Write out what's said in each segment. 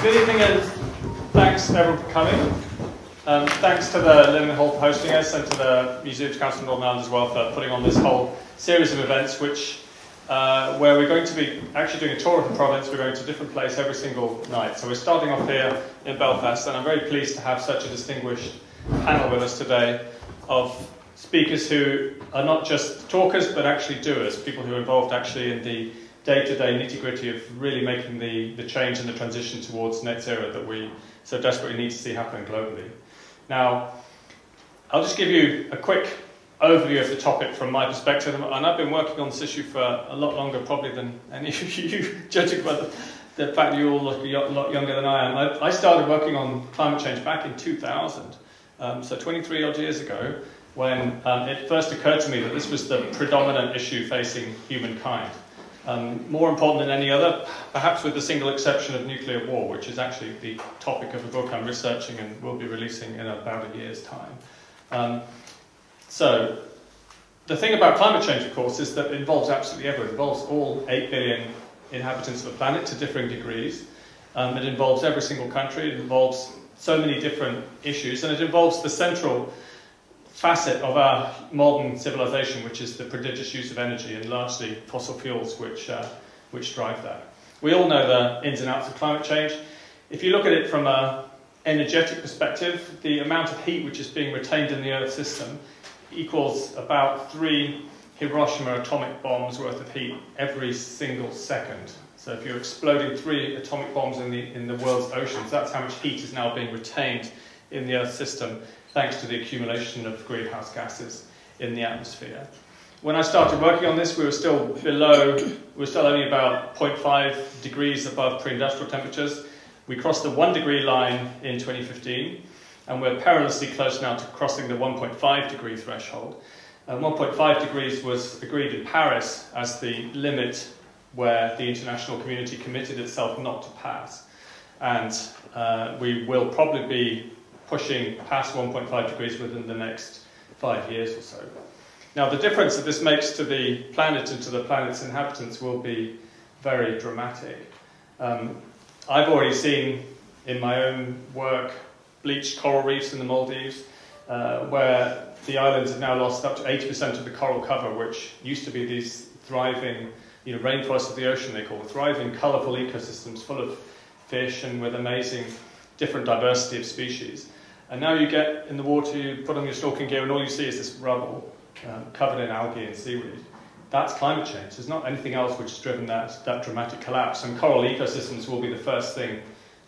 Good evening and thanks everyone for coming. Thanks to the Lynas Hall for hosting us and to the Museums Council of Northern Ireland as well for putting on this whole series of events which where we're going to be actually doing a tour of the province. We're going to a different place every single night. So we're starting off here in Belfast, and I'm very pleased to have such a distinguished panel with us today of speakers who are not just talkers but actually doers, people who are involved actually in the day-to-day nitty-gritty of really making the change and the transition towards net zero that we so desperately need to see happen globally. Now, I'll just give you a quick overview of the topic from my perspective, and I've been working on this issue for a lot longer probably than any of you, judging by the fact that you all look a lot younger than I am. I started working on climate change back in 2000, so 23 odd years ago, when it first occurred to me that this was the predominant issue facing humankind. More important than any other, perhaps with the single exception of nuclear war, which is actually the topic of a book I'm researching and will be releasing in about a year's time. So, the thing about climate change, of course, is that it involves absolutely everyone. It involves all 8 billion inhabitants of the planet to differing degrees. It involves every single country. It involves so many different issues, and it involves the central facet of our modern civilization, which is the prodigious use of energy and largely fossil fuels which drive that. We all know the ins and outs of climate change. If you look at it from an energetic perspective, the amount of heat which is being retained in the Earth system equals about 3 Hiroshima atomic bombs worth of heat every single second. So if you're exploding 3 atomic bombs in the world's oceans, that's how much heat is now being retained in the Earth system, thanks to the accumulation of greenhouse gases in the atmosphere. When I started working on this, we were still only about 0.5 degrees above pre-industrial temperatures. We crossed the 1 degree line in 2015, and we're perilously close now to crossing the 1.5 degree threshold. 1.5 degrees was agreed in Paris as the limit where the international community committed itself not to pass. And we will probably be pushing past 1.5 degrees within the next 5 years or so. Now, the difference that this makes to the planet and to the planet's inhabitants will be very dramatic. I've already seen in my own work bleached coral reefs in the Maldives, where the islands have now lost up to 80% of the coral cover, which used to be these thriving, rainforests of the ocean, they call it, thriving, colourful ecosystems full of fish and with amazing different diversity of species. And now you get in the water, you put on your snorkeling gear, and all you see is this rubble covered in algae and seaweed. That's climate change. There's not anything else which has driven that dramatic collapse. And coral ecosystems will be the first thing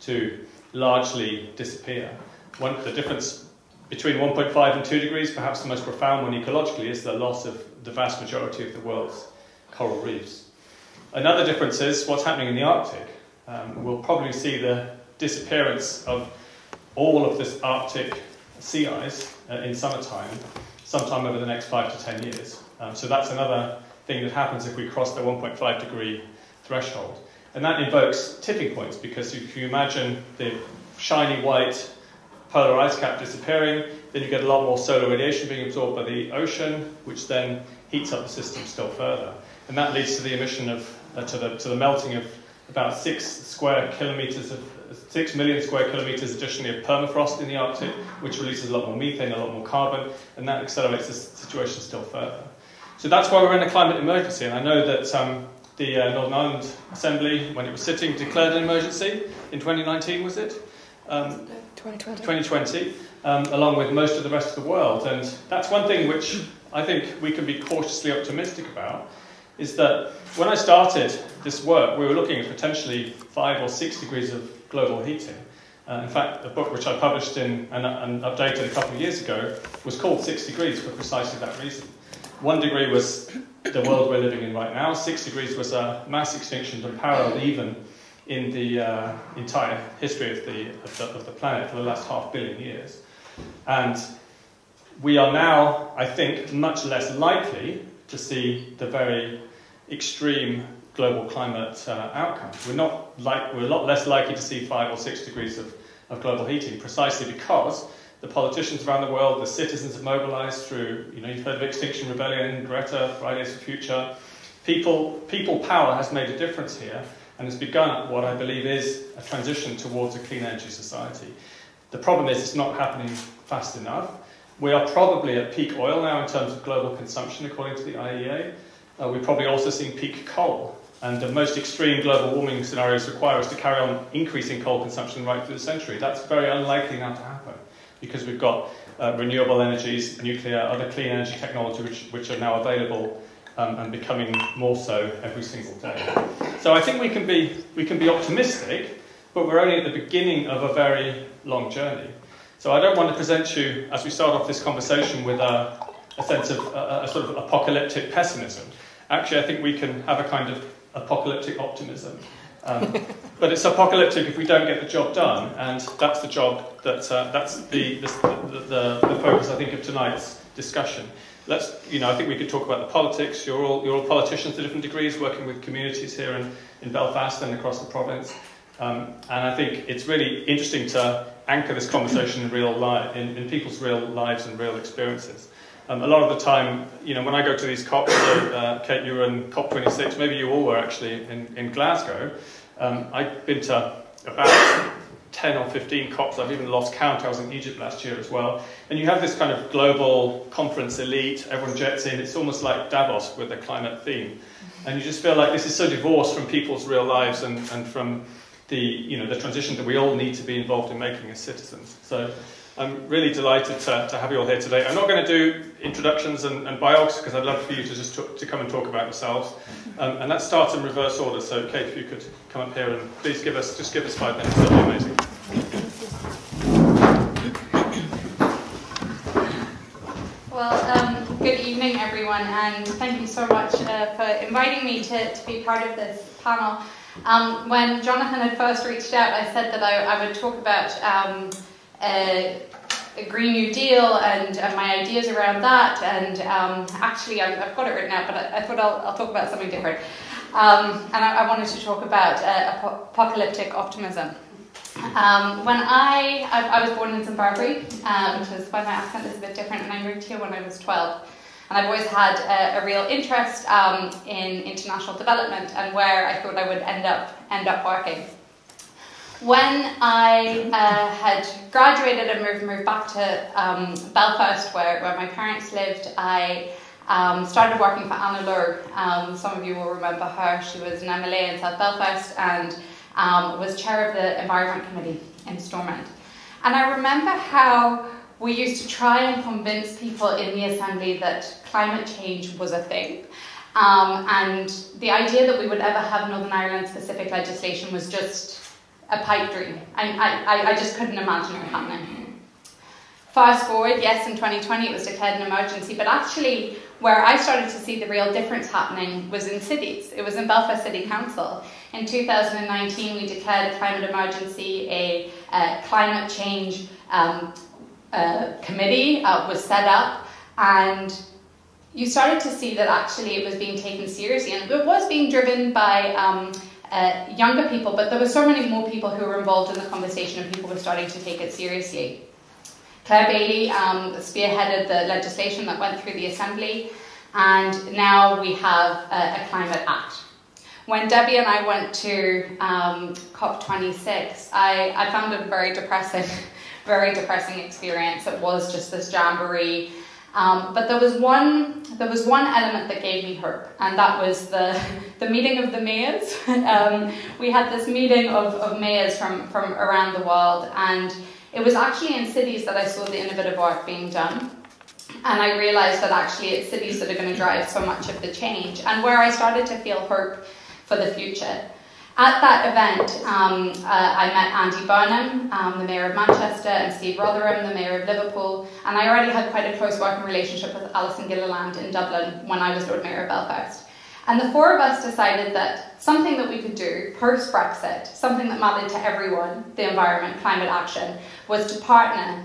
to largely disappear. The difference between 1.5 and 2 degrees, perhaps the most profound one ecologically, is the loss of the vast majority of the world's coral reefs. Another difference is what's happening in the Arctic. We'll probably see the disappearance of all of this Arctic sea ice in summertime, sometime over the next 5 to 10 years. So that's another thing that happens if we cross the 1.5 degree threshold. And that invokes tipping points, because if you imagine the shiny white polar ice cap disappearing, then you get a lot more solar radiation being absorbed by the ocean, which then heats up the system still further. And that leads to the emission of, to the melting of about 6 million square kilometres additionally of permafrost in the Arctic, which releases a lot more methane, a lot more carbon, and that accelerates the situation still further. So that's why we're in a climate emergency, and I know that the Northern Ireland Assembly, when it was sitting, declared an emergency in 2019, was it? 2020, along with most of the rest of the world. And that's one thing which I think we can be cautiously optimistic about, is that when I started this work, we were looking at potentially 5 or 6 degrees of global heating. In fact, a book which I published and updated a couple of years ago was called 6 Degrees for precisely that reason. 1 degree was the world we're living in right now. 6 degrees was a mass extinction unparalleled even in the entire history of the planet for the last 500 million years. And we are now, I think, much less likely to see the very extreme global climate outcomes. We're a lot less likely to see 5 or 6 degrees of global heating, precisely because the politicians around the world, the citizens have mobilised through, you've heard of Extinction Rebellion, Greta, Fridays for Future. People power has made a difference here, and has begun what I believe is a transition towards a clean energy society. The problem is it's not happening fast enough. We are probably at peak oil now in terms of global consumption, according to the IEA. We're probably also seeing peak coal. And the most extreme global warming scenarios require us to carry on increasing coal consumption right through the century. That's very unlikely now to happen because we've got renewable energies, nuclear, other clean energy technology which are now available and becoming more so every single day. So I think we can be optimistic, but we're only at the beginning of a very long journey. So I don't want to present you, as we start off this conversation, with a sense of a sort of apocalyptic pessimism. Actually, I think we can have a kind of apocalyptic optimism. But it's apocalyptic if we don't get the job done, and that's the job that's the focus, I think, of tonight's discussion. I think we could talk about the politics. You're all politicians to different degrees, working with communities here in Belfast and across the province. And I think it's really interesting to anchor this conversation in people's real lives and real experiences. A lot of the time, when I go to these COPs, Kate, you were in COP26, maybe you all were actually in Glasgow. I've been to about 10 or 15 COPs. I've even lost count. I was in Egypt last year as well. And you have this kind of global conference elite, everyone jets in. It's almost like Davos with a climate theme. And you just feel like this is so divorced from people's real lives and from the transition that we all need to be involved in making as citizens. So I'm really delighted to have you all here today. I'm not going to do introductions and biographies because I'd love for you to just to come and talk about yourselves. And that starts in reverse order. So, Kate, if you could come up here and please give us 5 minutes, that'd be amazing. Well, good evening, everyone, and thank you so much for inviting me to be part of this panel. When Jonathan had first reached out, I said that I would talk about a Green New Deal and my ideas around that, and actually I've got it written out, but I thought I'll talk about something different. And I wanted to talk about apocalyptic optimism. When I was born in Zimbabwe, which is why my accent is a bit different, and I moved here when I was 12. And I've always had a real interest in international development and where I thought I would end up working. When I had graduated and moved back to Belfast, where my parents lived, I started working for Anna Lur. Some of you will remember her. She was an MLA in South Belfast and was chair of the Environment Committee in Stormont. And I remember how we used to try and convince people in the Assembly that climate change was a thing. And the idea that we would ever have Northern Ireland specific legislation was just a pipe dream. I just couldn't imagine it happening. Fast forward, yes, in 2020 it was declared an emergency, but actually where I started to see the real difference happening was in cities. It was in Belfast City Council. In 2019 we declared a climate emergency, a climate change committee was set up, and you started to see that actually it was being taken seriously, and it was being driven by younger people, but there were so many more people who were involved in the conversation and people were starting to take it seriously. Claire Bailey spearheaded the legislation that went through the Assembly, and now we have a Climate Act. When Debbie and I went to COP26, I found it a very depressing experience. It was just this jamboree. But there was one element that gave me hope, and that was the meeting of the mayors. We had this meeting of mayors from around the world, and it was actually in cities that I saw the innovative work being done. And I realized that actually it's cities that are going to drive so much of the change, and where I started to feel hope for the future. At that event, I met Andy Burnham, the Mayor of Manchester, and Steve Rotherham, the Mayor of Liverpool, and I already had quite a close working relationship with Alison Gilliland in Dublin when I was Lord Mayor of Belfast. And the four of us decided that something that we could do post-Brexit, something that mattered to everyone, the environment, climate action, was to partner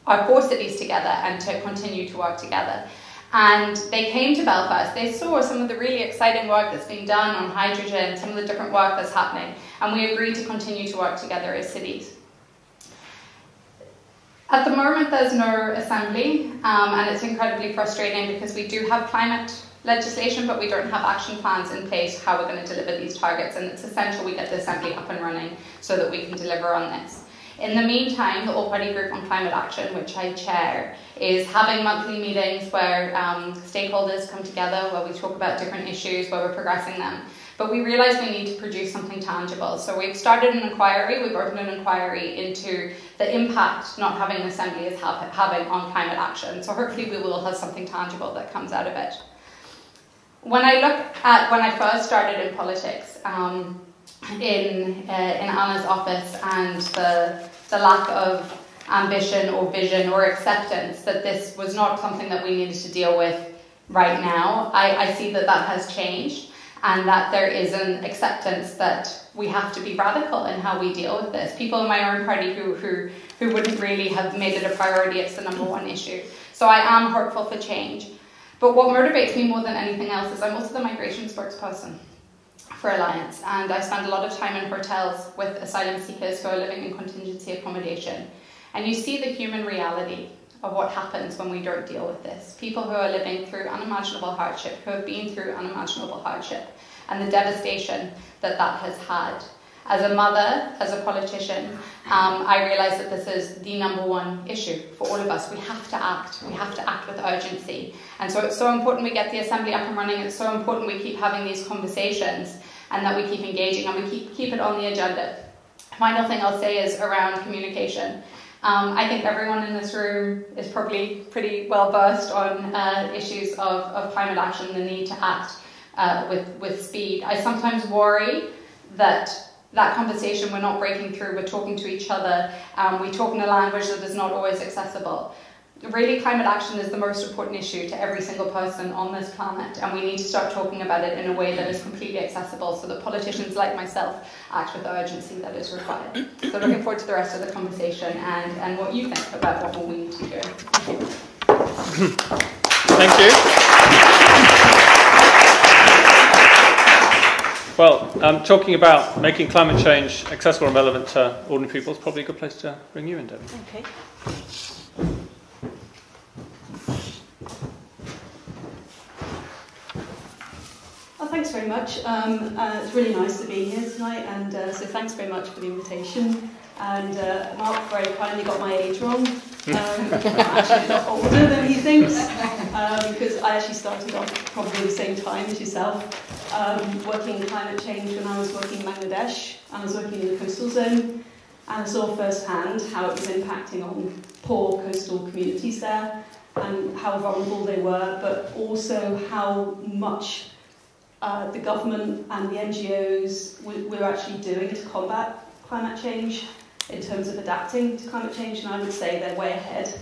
our four cities together and to continue to work together. And they came to Belfast, they saw some of the really exciting work that's being done on hydrogen, some of the different work that's happening, and we agreed to continue to work together as cities. At the moment there's no assembly, and it's incredibly frustrating because we do have climate legislation, but we don't have action plans in place how we're going to deliver these targets, and it's essential we get the Assembly up and running so that we can deliver on this. In the meantime, the All-Party Group on Climate Action, which I chair, is having monthly meetings where stakeholders come together, where we talk about different issues, where we're progressing them. But we realise we need to produce something tangible. So we've started an inquiry, we've opened an inquiry into the impact not having an Assembly is having on climate action. So hopefully we will have something tangible that comes out of it. When I look at when I first started in politics, in Anna's office, and the lack of ambition or vision or acceptance that this was not something that we needed to deal with right now, I see that that has changed, and that there is an acceptance that we have to be radical in how we deal with this. People in my own party who wouldn't really have made it a priority, it's the #1 issue. So I am hopeful for change. But what motivates me more than anything else is I'm also the migration spokesperson for Alliance, and I spend a lot of time in hotels with asylum seekers who are living in contingency accommodation. And you see the human reality of what happens when we don't deal with this. People who are living through unimaginable hardship, who have been through unimaginable hardship, and the devastation that that has had. As a mother, as a politician, I realise that this is the #1 issue for all of us. We have to act. We have to act with urgency. And so it's so important we get the Assembly up and running. It's so important we keep having these conversations and that we keep engaging and we keep it on the agenda. Final thing I'll say is around communication. I think everyone in this room is probably pretty well versed on issues of climate action, the need to act with speed. I sometimes worry that conversation, we're not breaking through, we're talking to each other, we talk in a language that is not always accessible. Really, climate action is the most important issue to every single person on this planet, and we need to start talking about it in a way that is completely accessible so that politicians like myself act with the urgency that is required. So looking forward to the rest of the conversation and what you think about what we need to do. Thank you. Well, talking about making climate change accessible and relevant to ordinary people is probably a good place to bring you in, Debbie. Okay. Well, thanks very much. It's really nice to be here tonight, and so thanks very much for the invitation. And Mark very kindly got my age wrong. I'm actually a lot older than he thinks, because I actually started off probably the same time as yourself, working in climate change when I was working in Bangladesh, and I was working in the coastal zone, and I saw firsthand how it was impacting on poor coastal communities there, and how vulnerable they were, but also how much the government and the NGOs were actually doing to combat climate change in terms of adapting to climate change, and I would say they're way ahead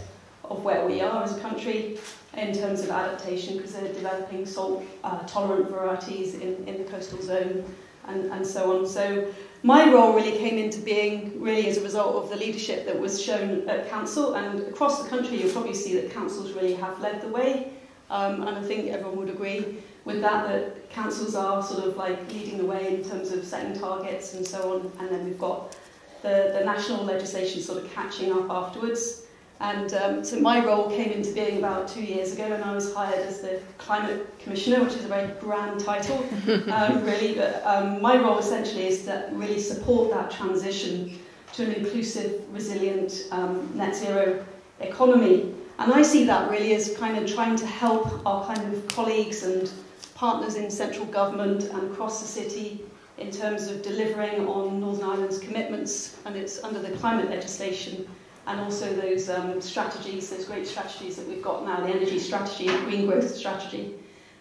of where we are as a country in terms of adaptation, because they're developing salt-tolerant varieties in the coastal zone and so on. So my role really came into being really as a result of the leadership that was shown at Council, and across the country you'll probably see that councils really have led the way, and I think everyone would agree with that councils are sort of like leading the way in terms of setting targets and so on, and then we've got the national legislation sort of catching up afterwards. And so my role came into being about 2 years ago, and I was hired as the Climate Commissioner, which is a very grand title, really. But my role essentially is to really support that transition to an inclusive, resilient, net zero economy. And I see that really as kind of trying to help our kind of colleagues and partners in central government and across the city in terms of delivering on Northern Ireland's commitments, and it's under the climate legislation, and also those strategies, those great strategies that we've got now, the energy strategy and green growth strategy.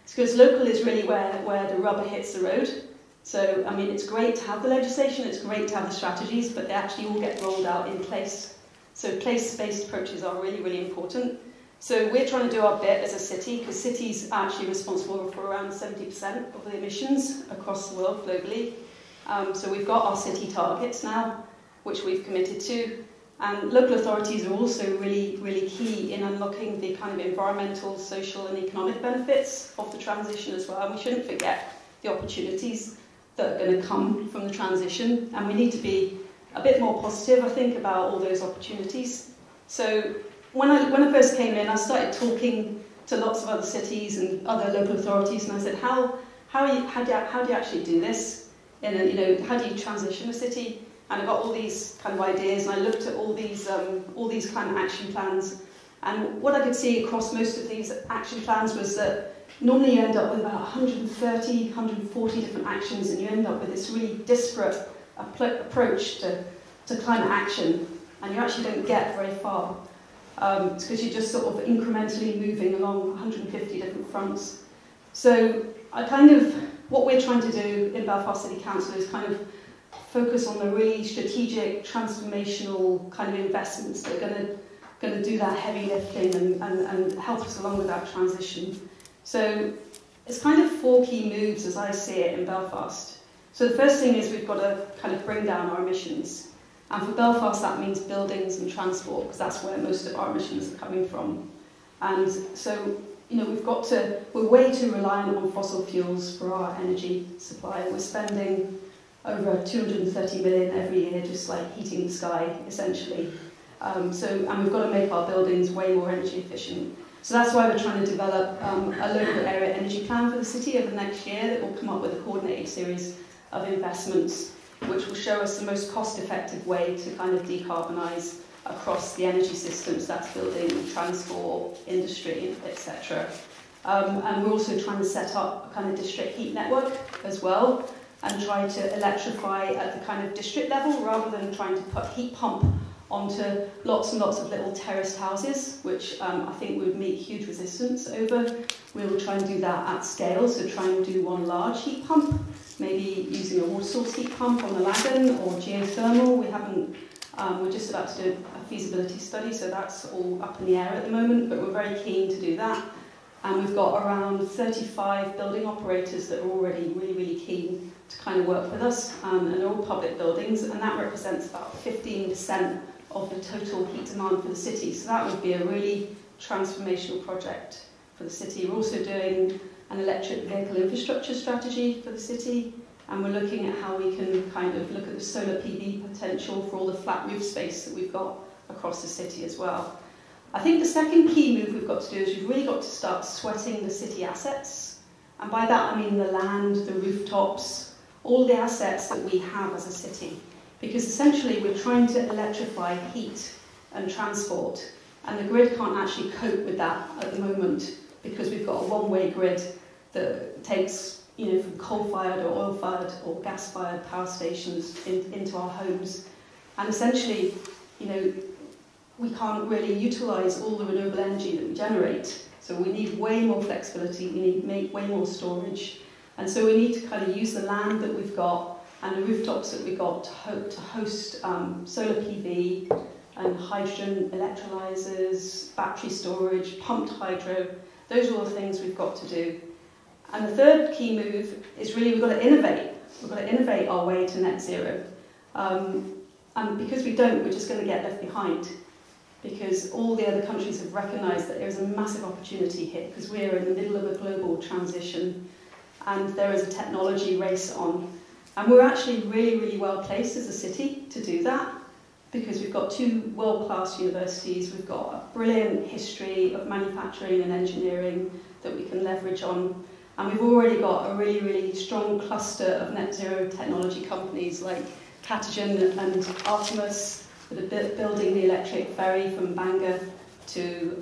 It's because local is really where the rubber hits the road. So, I mean, it's great to have the legislation, it's great to have the strategies, but they actually all get rolled out in place. So place-based approaches are really, really important. So we're trying to do our bit as a city, because cities are actually responsible for around 70% of the emissions across the world globally. So we've got our city targets now, which we've committed to. And local authorities are also really, really key in unlocking the kind of environmental, social and economic benefits of the transition as well. And we shouldn't forget the opportunities that are going to come from the transition. And we need to be a bit more positive, I think, about all those opportunities. So when I first came in, I started talking to lots of other cities and other local authorities, and I said, how do you actually do this? And how do you transition a city? And I got all these kind of ideas, and I looked at all these kind of action plans. And what I could see across most of these action plans was that normally you end up with about 130, 140 different actions, and you end up with this really disparate approach to climate action, and you actually don't get very far. It's because you're just sort of incrementally moving along 150 different fronts. So what we're trying to do in Belfast City Council is kind of focus on the really strategic, transformational kind of investments that are going to do that heavy lifting and help us along with that transition. So it's kind of 4 key moves as I see it in Belfast. So the first thing is we've got to kind of bring down our emissions. And for Belfast that means buildings and transport, because that's where most of our emissions are coming from. And so, we're way too reliant on fossil fuels for our energy supply. We're spending over 230 million every year just like heating the sky, essentially. And we've got to make our buildings way more energy efficient. So that's why we're trying to develop a local area energy plan for the city over the next year that will come up with a coordinated series of investments which will show us the most cost-effective way to kind of decarbonise across the energy systems, that's building, transport, industry, etc. And we're also trying to set up a kind of district heat network as well, and try to electrify at the kind of district level rather than trying to put heat pump onto lots and lots of little terraced houses, which I think would meet huge resistance over. We will try and do that at scale, so try and do one large heat pump, maybe using a water source heat pump on the Lagan or geothermal. We're just about to do a feasibility study, so that's all up in the air at the moment, but we're very keen to do that. And we've got around 35 building operators that are already really, really keen to kind of work with us, and they're all public buildings, and that represents about 15% of the total heat demand for the city. So that would be a really transformational project for the city. We're also doing an electric vehicle infrastructure strategy for the city, and we're looking at how we can kind of look at the solar PV potential for all the flat roof space that we've got across the city as well. I think the second key move we've got to do is we've really got to start sweating the city assets. And by that I mean the land, the rooftops, all the assets that we have as a city. Because essentially we're trying to electrify heat and transport, and the grid can't actually cope with that at the moment because we've got a one-way grid that takes, from coal-fired or oil-fired or gas-fired power stations into our homes. And essentially, we can't really utilise all the renewable energy that we generate. So we need way more flexibility, we need way more storage. And so we need to kind of use the land that we've got and the rooftops that we've got to host solar PV and hydrogen electrolyzers, battery storage, pumped hydro. Those are all the things we've got to do. And the third key move is really we've got to innovate. We've got to innovate our way to net zero. And because we don't, we're just going to get left behind. Because all the other countries have recognised that there's a massive opportunity here, because we're in the middle of a global transition and there is a technology race on. And we're actually really, really well placed as a city to do that, because we've got 2 world-class universities, we've got a brilliant history of manufacturing and engineering that we can leverage on, and we've already got a really, really strong cluster of net zero technology companies like Catagen and Artemis that are building the electric ferry from Bangor to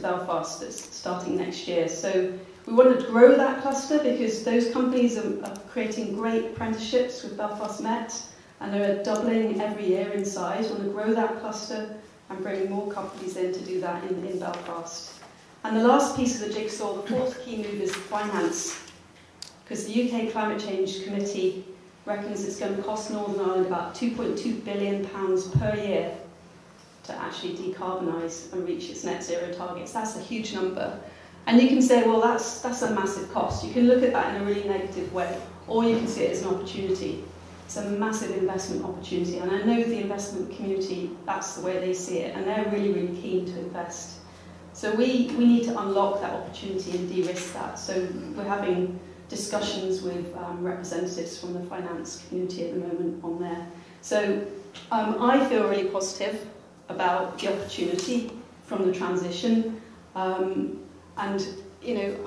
Belfast that's starting next year. So we want to grow that cluster because those companies are creating great apprenticeships with Belfast Met, and they're doubling every year in size. We want to grow that cluster and bring more companies in to do that in Belfast. And the last piece of the jigsaw, the fourth key move, is finance. Because the UK Climate Change Committee reckons it's going to cost Northern Ireland about £2.2 billion per year to actually decarbonise and reach its net zero targets. That's a huge number. And you can say, well, that's a massive cost. You can look at that in a really negative way, or you can see it as an opportunity. It's a massive investment opportunity, and I know the investment community, that's the way they see it, and they're really, really keen to invest. So we need to unlock that opportunity and de-risk that. So we're having discussions with representatives from the finance community at the moment on there. So I feel really positive about the opportunity from the transition. and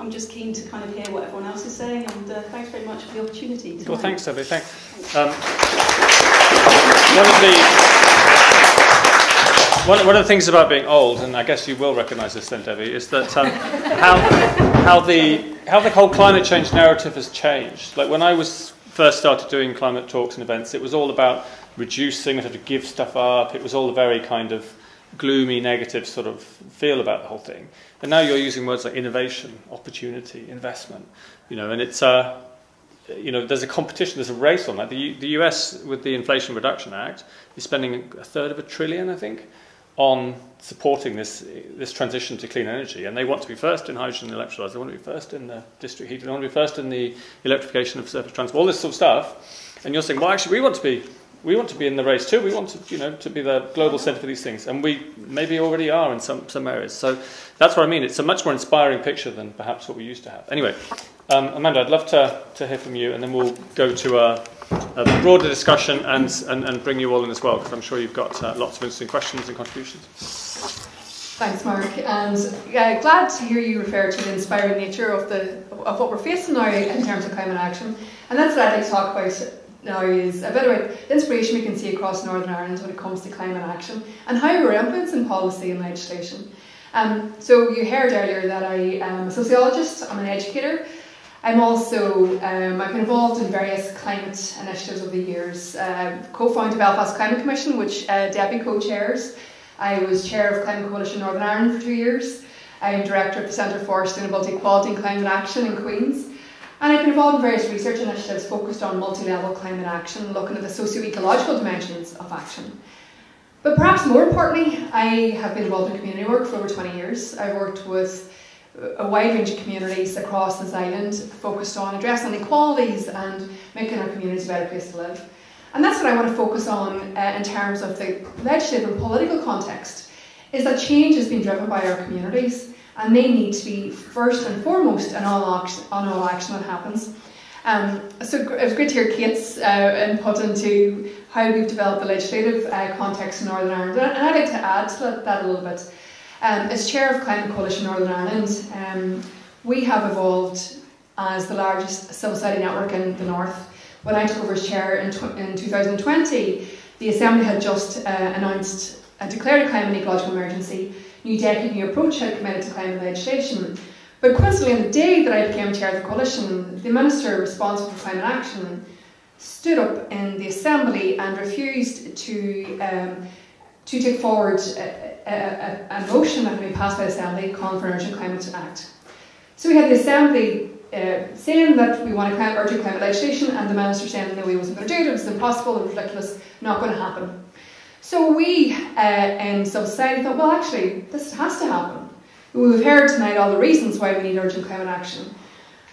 I'm just keen to kind of hear what everyone else is saying, and thanks very much for the opportunity tonight. Well, thanks, Debbie. Thanks. One of the things about being old, and I guess you will recognise this then, Debbie, is that how the whole climate change narrative has changed. Like when I first started doing climate talks and events, it was all about reducing, had to give stuff up. It was all a very kind of gloomy, negative sort of feel about the whole thing. And now you're using words like innovation, opportunity, investment, and it's there's a competition, there's a race on that. The US, with the Inflation Reduction Act, is spending $1/3 of a trillion, I think, on supporting this transition to clean energy. And they want to be first in hydrogen electrolyzers, they want to be first in the district heating, they want to be first in the electrification of surface transport, all this sort of stuff. And you're saying, well, actually, we want to be in the race too. We want to, to be the global centre for these things, and we maybe already are in some areas. So that's what I mean. It's a much more inspiring picture than perhaps what we used to have. Anyway, Amanda, I'd love to hear from you, and then we'll go to a broader discussion and bring you all in as well, because I'm sure you've got lots of interesting questions and contributions. Thanks, Mark, and glad to hear you refer to the inspiring nature of what we're facing now in terms of climate action, and that's what I'd like to talk about now, is a bit about the inspiration we can see across Northern Ireland when it comes to climate action and how we're influencing policy and legislation. So you heard earlier that I am a sociologist, I'm an educator. I'm also, I've been involved in various climate initiatives over the years. Co-founded Belfast Climate Commission, which Debbie co-chairs. I was chair of Climate Coalition Northern Ireland for 2 years. I'm director of the Centre for Sustainability, Equality and Climate Action in Queen's. And I've been involved in various research initiatives focused on multi-level climate action, looking at the socio-ecological dimensions of action. But perhaps more importantly, I have been involved in community work for over 20 years. I've worked with a wide range of communities across this island, focused on addressing inequalities and making our communities a better place to live. And that's what I want to focus on in terms of the legislative and political context, is that change has been driven by our communities, and they need to be first and foremost in all action that happens. So it was great to hear Kate's input into how we've developed the legislative context in Northern Ireland, and I'd like to add to that a little bit. As chair of Climate Coalition Northern Ireland, we have evolved as the largest civil society network in the north. When I took over as chair in 2020, the Assembly had just declared a climate and ecological emergency. New Decade, New Approach had committed to climate legislation. But coincidentally, on the day that I became chair of the coalition, the minister responsible for climate action stood up in the Assembly and refused to take forward a motion that had been passed by the Assembly calling for an urgent climate act. So we had the Assembly saying that we want urgent climate legislation, and the minister saying no, he wasn't going to do it, it was impossible, it was ridiculous, not going to happen. So we in civil society thought, well, actually, this has to happen. We've heard tonight all the reasons why we need urgent climate action.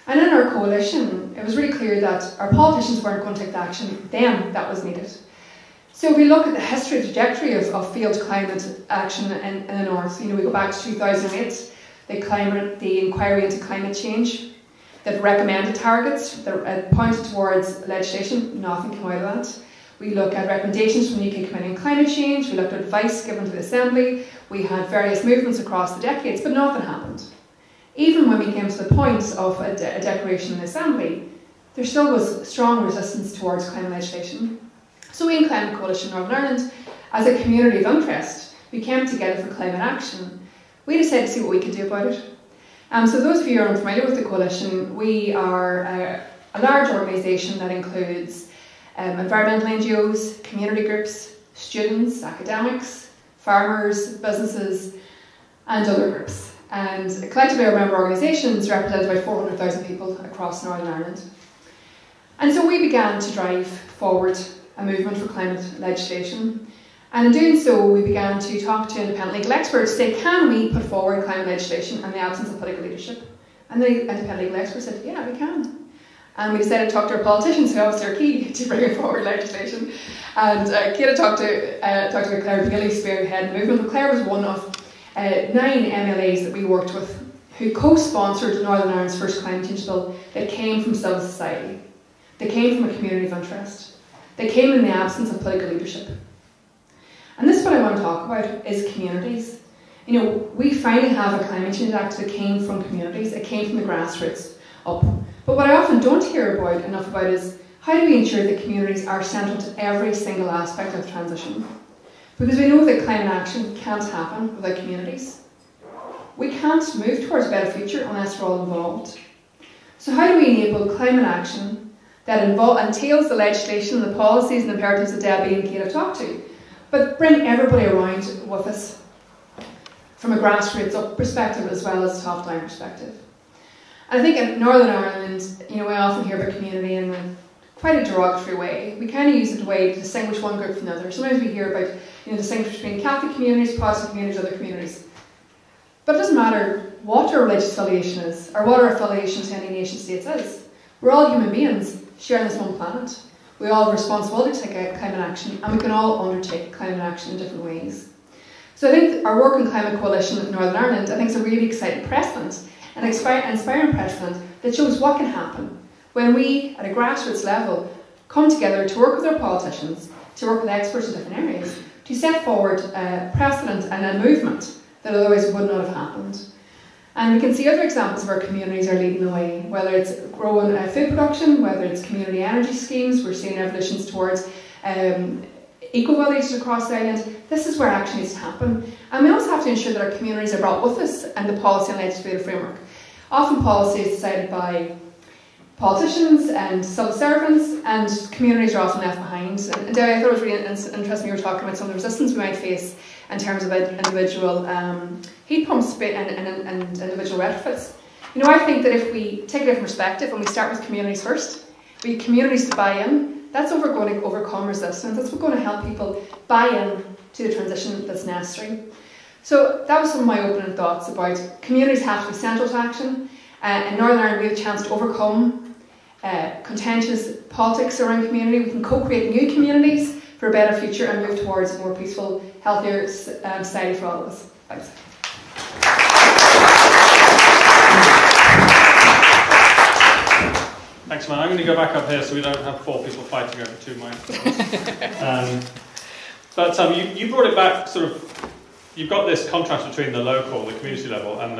And in our coalition, it was really clear that our politicians weren't going to take the action then that was needed. So if we look at the history, the trajectory of field climate action in the north, we go back to 2008, the inquiry into climate change that recommended targets, that pointed towards legislation, nothing came out of that. We look at recommendations from the UK Committee on Climate Change, we looked at advice given to the Assembly, we had various movements across the decades, but nothing happened. Even when we came to the point of a declaration in the Assembly, there still was strong resistance towards climate legislation. So we in Climate Coalition Northern Ireland, as a community of interest, we came together for climate action. We decided to see what we could do about it. So those of you who are unfamiliar with the coalition, we are a large organisation that includes environmental NGOs, community groups, students, academics, farmers, businesses, and other groups. And collectively our member organisations represent about 400,000 people across Northern Ireland. And so we began to drive forward a movement for climate legislation. And in doing so, we began to talk to independent legal experts to say, can we put forward climate legislation in the absence of political leadership? And the independent legal experts said, yeah, we can. And we decided to talk to our politicians, who obviously are key to bringing forward legislation. And Kate talked to Claire Bailey, spearhead the movement. But Claire was one of 9 MLAs that we worked with who co-sponsored Northern Ireland's first climate change bill that came from civil society. They came from a community of interest. They came in the absence of political leadership. And this is what I want to talk about, is communities. You know, we finally have a climate change act that came from communities, it came from the grassroots up. But what I often don't hear enough about is how do we ensure that communities are central to every single aspect of transition? Because we know that climate action can't happen without communities. We can't move towards a better future unless we're all involved. So how do we enable climate action that entails the legislation and the policies and imperatives that Debbie and Kate have talked to, but bring everybody around with us from a grassroots up perspective as well as a top-down perspective? And I think in Northern Ireland, you know, we often hear about community in quite a derogatory way. We kind of use it a way to distinguish one group from another. Sometimes we hear about, you know, distinguish between Catholic communities, Protestant communities, other communities. But it doesn't matter what our religious affiliation is, or what our affiliation to any nation states is. We're all human beings sharing this one planet. We all have a responsibility to take climate action, and we can all undertake climate action in different ways. So I think our work in Climate Coalition in Northern Ireland, I think, is a really exciting precedent, an inspiring precedent that shows what can happen when we, at a grassroots level, come together to work with our politicians, to work with experts in different areas, to set forward a precedent and a movement that otherwise would not have happened. And we can see other examples of our communities are leading the way, whether it's growing food production, whether it's community energy schemes. We're seeing evolutions towards eco-villages across the island. This is where action needs to happen. And we also have to ensure that our communities are brought with us and the policy and legislative framework. Often policy is decided by politicians and civil servants, and communities are often left behind. And Debbie, I thought it was really interesting you were talking about some of the resistance we might face in terms of individual heat pumps and individual retrofits. You know, I think that if we take a different perspective and we start with communities first, we get communities to buy in, that's going to overcome resistance. That's what's going to help people buy in to the transition that's necessary. So that was some of my opening thoughts about communities have to be central to action. In Northern Ireland, we have a chance to overcome contentious politics around community. We can co-create new communities for a better future and move towards a more peaceful, healthier society for all of us. Thanks. Thanks, man. I'm going to go back up here so we don't have 4 people fighting over 2 microphones. But you brought it back, sort of, you've got this contrast between the local, the community level, and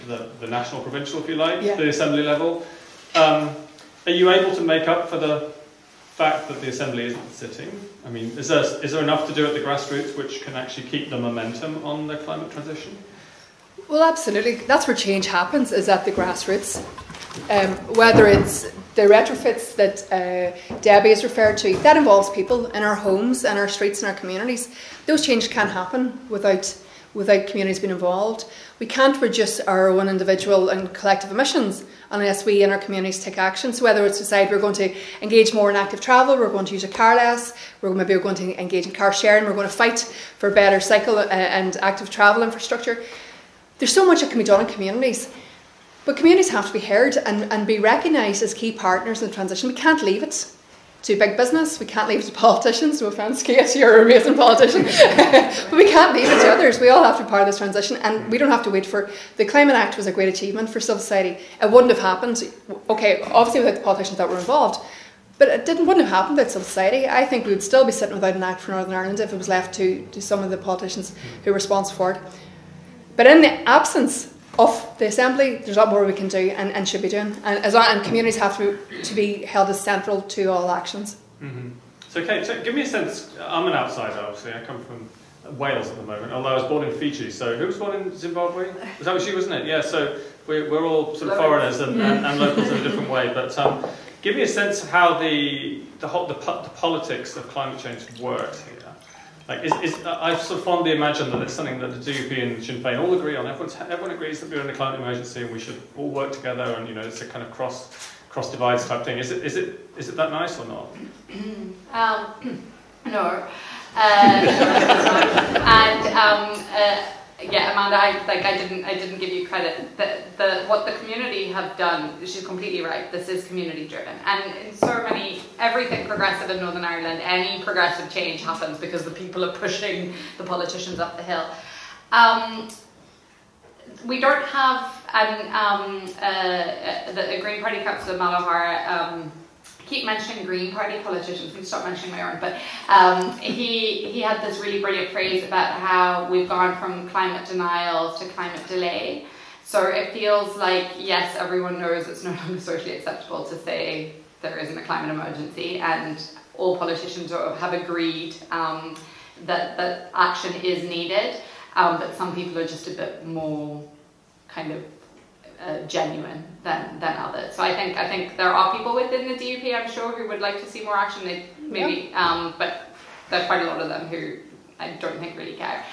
the national, provincial, if you like, yeah. The assembly level. Are you able to make up for the fact that the assembly isn't sitting? I mean, is there enough to do at the grassroots which can actually keep the momentum on the climate transition? Well, absolutely. That's where change happens, is at the grassroots. Whether it's the retrofits that Debbie has referred to, that involves people in our homes, in our streets, in our communities. Those changes can't happen without communities being involved. We can't reduce our own individual and collective emissions unless we in our communities take action. So whether it's decide we're going to engage more in active travel, we're going to use a car less, we're going to engage in car sharing, we're going to fight for better cycle and active travel infrastructure. There's so much that can be done in communities. But communities have to be heard and be recognised as key partners in the transition. We can't leave it to big business, we can't leave it to politicians. No offence, Kate, you're an amazing politician. But we can't leave it to others. We all have to be part of this transition, and we don't have to wait for... The Climate Act was a great achievement for civil society. It wouldn't have happened, okay, obviously without the politicians that were involved, but it wouldn't have happened without civil society. I think we would still be sitting without an act for Northern Ireland if it was left to some of the politicians who were responsible for it. But in the absence of the Assembly, there's a lot more we can do and should be doing. And communities have to be held as central to all actions. Mm-hmm. So Kate, give me a sense, I'm an outsider obviously, I come from Wales at the moment, although I was born in Fiji, so who was born in Zimbabwe? Was that what you, wasn't it? Yeah, so we're all sort of foreigners and locals in a different way, but give me a sense of how the politics of climate change works here. Like, I sort of fondly imagine that it's something that the DUP and Sinn Féin all agree on. Everyone agrees that we're in a climate emergency and we should all work together, and you know, it's a kind of cross divides type thing. Is it that nice or not? No. Yeah, Amanda, I didn't give you credit. What the community have done, she's completely right. This is community driven, and in so many, everything progressive in Northern Ireland, any progressive change happens because the people are pushing the politicians up the hill. We don't have the Green Party councillor Malahar keep mentioning Green Party politicians, we stop mentioning my own, but he had this really brilliant phrase about how we've gone from climate denial to climate delay. So it feels like, yes, everyone knows it's no longer socially acceptable to say there isn't a climate emergency, and all politicians have agreed that action is needed, but some people are just a bit more kind of genuine than others. So I think there are people within the DUP, I'm sure, who would like to see more action. But there are quite a lot of them who I don't think really care.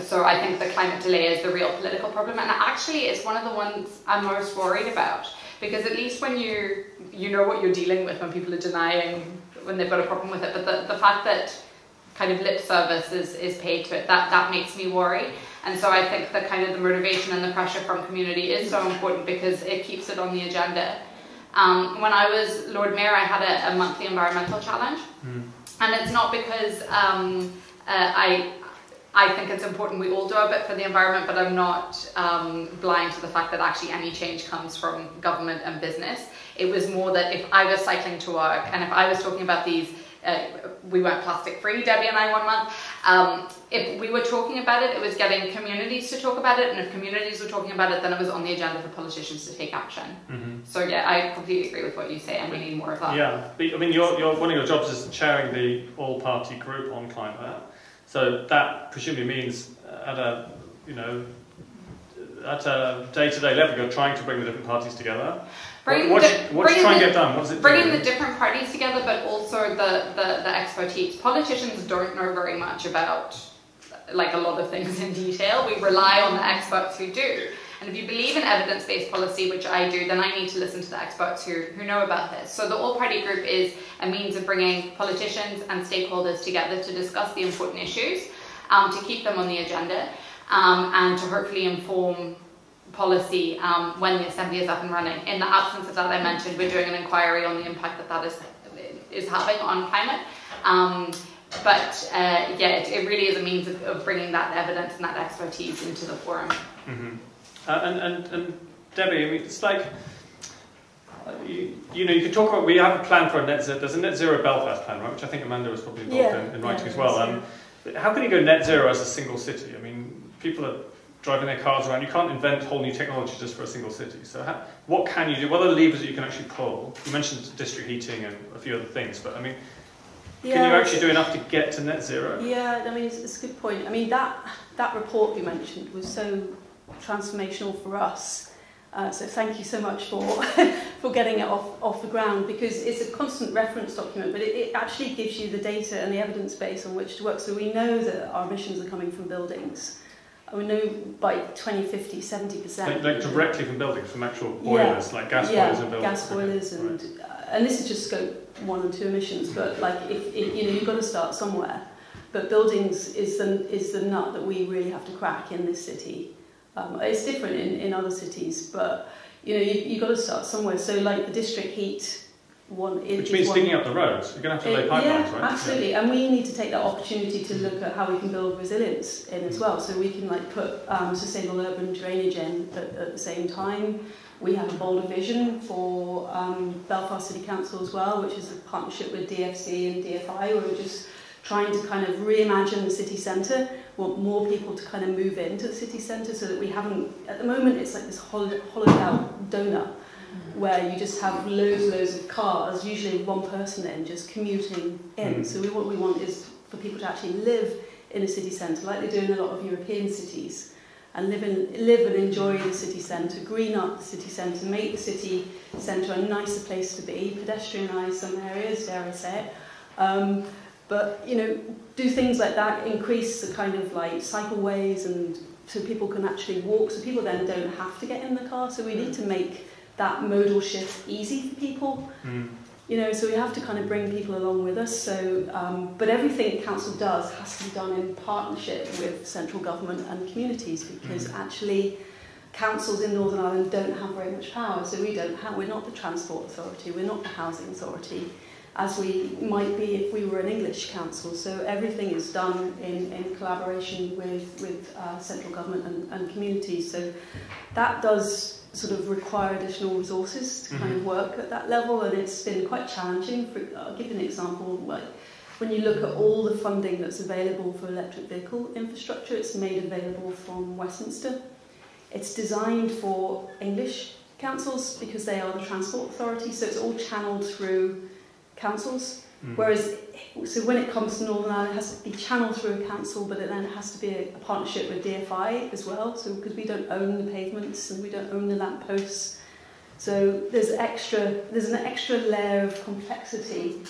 So I think the climate delay is the real political problem, and actually it's one of the ones I'm most worried about, because at least when you know what you're dealing with when people are denying when they've got a problem with it, but the fact that kind of lip service is paid to it, that makes me worry. And so I think that kind of the motivation and the pressure from community is so important, because it keeps it on the agenda. When I was Lord Mayor, I had a monthly environmental challenge, and it's not because I think it's important we all do a bit for the environment, but I'm not blind to the fact that actually any change comes from government and business. It was more that if I was cycling to work and if I was talking about these, we went plastic free, Debbie and I, one month. If we were talking about it, it was getting communities to talk about it, and if communities were talking about it, then it was on the agenda for politicians to take action. So yeah, I completely agree with what you say, and we need more of that. Yeah, I mean, one of your jobs is chairing the all-party group on climate. So that presumably means at a day-to-day level, you're trying to bring the different parties together. What do you try and get done? What does it do? Bringing the different parties together, but also the expertise. Politicians don't know very much about like a lot of things in detail. We rely on the experts who do. And if you believe in evidence-based policy, which I do, then I need to listen to the experts who know about this. So the all-party group is a means of bringing politicians and stakeholders together to discuss the important issues, to keep them on the agenda, and to hopefully inform policy when the Assembly is up and running. In the absence of that, I mentioned we're doing an inquiry on the impact that is having on climate. It really is a means of bringing that evidence and that expertise into the forum. And Debbie, I mean, it's like, you can talk about, we have a plan for there's a net zero Belfast plan, right, which I think Amanda was probably involved in writing as well. How can you go net zero as a single city? I mean, people are driving their cars around. You can't invent whole new technology just for a single city. So what can you do? What are the levers that you can actually pull? You mentioned district heating and a few other things, but I mean, can you actually do enough to get to net zero? Yeah, I mean, it's a good point. I mean, that report you mentioned was so transformational for us. So thank you so much for getting it off the ground, because it's a constant reference document, but it actually gives you the data and the evidence base on which to work. So we know that our emissions are coming from buildings. We know by 2050, 70%. Like directly from buildings, from actual boilers, like gas boilers and buildings. Gas boilers, and this is just scope 1 and 2 emissions. But like, if you've got to start somewhere. But buildings is the nut that we really have to crack in this city. It's different in other cities, but you've got to start somewhere. So like the district heat one, which means digging up the roads. You're going to have to lay pipelines, right? Absolutely. Yeah. And we need to take that opportunity to look at how we can build resilience in as well. So we can like put sustainable urban drainage in at the same time. We have a bolder vision for Belfast City Council as well, which is a partnership with DFC and DFI, where we're just trying to kind of reimagine the city centre, want more people to kind of move into the city centre, so that we haven't, at the moment it's like this hollowed out donut, where you just have loads of cars, usually one person in, just commuting in. So what we want is for people to actually live in a city centre, like they do in a lot of European cities, and live and enjoy the city centre, green up the city centre, make the city centre a nicer place to be, pedestrianise some areas, dare I say it. But do things like that, increase the kind of like cycleways, and so people can actually walk, so people then don't have to get in the car. So we need to make that modal shift easy for people. So we have to kind of bring people along with us. So, but everything council does has to be done in partnership with central government and communities, because actually councils in Northern Ireland don't have very much power. So we're not the transport authority, we're not the housing authority, as we might be if we were an English council. So everything is done in collaboration with central government and communities. So that does sort of require additional resources to kind of work at that level, and it's been quite challenging. I'll give you an example. Like when you look at all the funding that's available for electric vehicle infrastructure, it's made available from Westminster. It's designed for English councils because they are the transport authority, so it's all channeled through councils. Whereas, so when it comes to Northern Ireland, it has to be channeled through a council, but it then has to be a partnership with DFI as well. So because we don't own the pavements and we don't own the lampposts, so there's an extra layer of complexity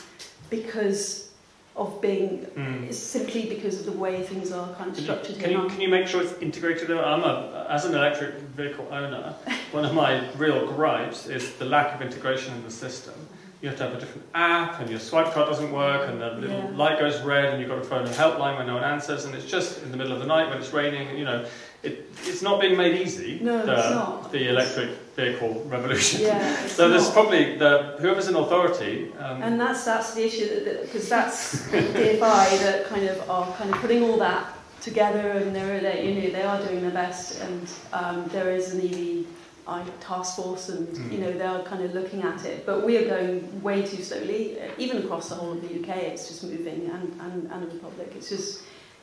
because of being simply because of the way things are kind of structured. Can you make sure it's integrated? As an electric vehicle owner, one of my real gripes is the lack of integration in the system. You have to have a different app, and your swipe card doesn't work, and the little light goes red, and you've got to phone a helpline when no one answers, and it's just in the middle of the night when it's raining. You know, it's not being made easy. No, it's not. The electric vehicle revolution. Yeah, so there's probably whoever's in authority. And that's the issue, because that's DFI that kind of putting all that together, and they are doing their best, and there is an EV task force, and they are kind of looking at it, but we are going way too slowly. Even across the whole of the UK, it's just moving, and the Republic, it's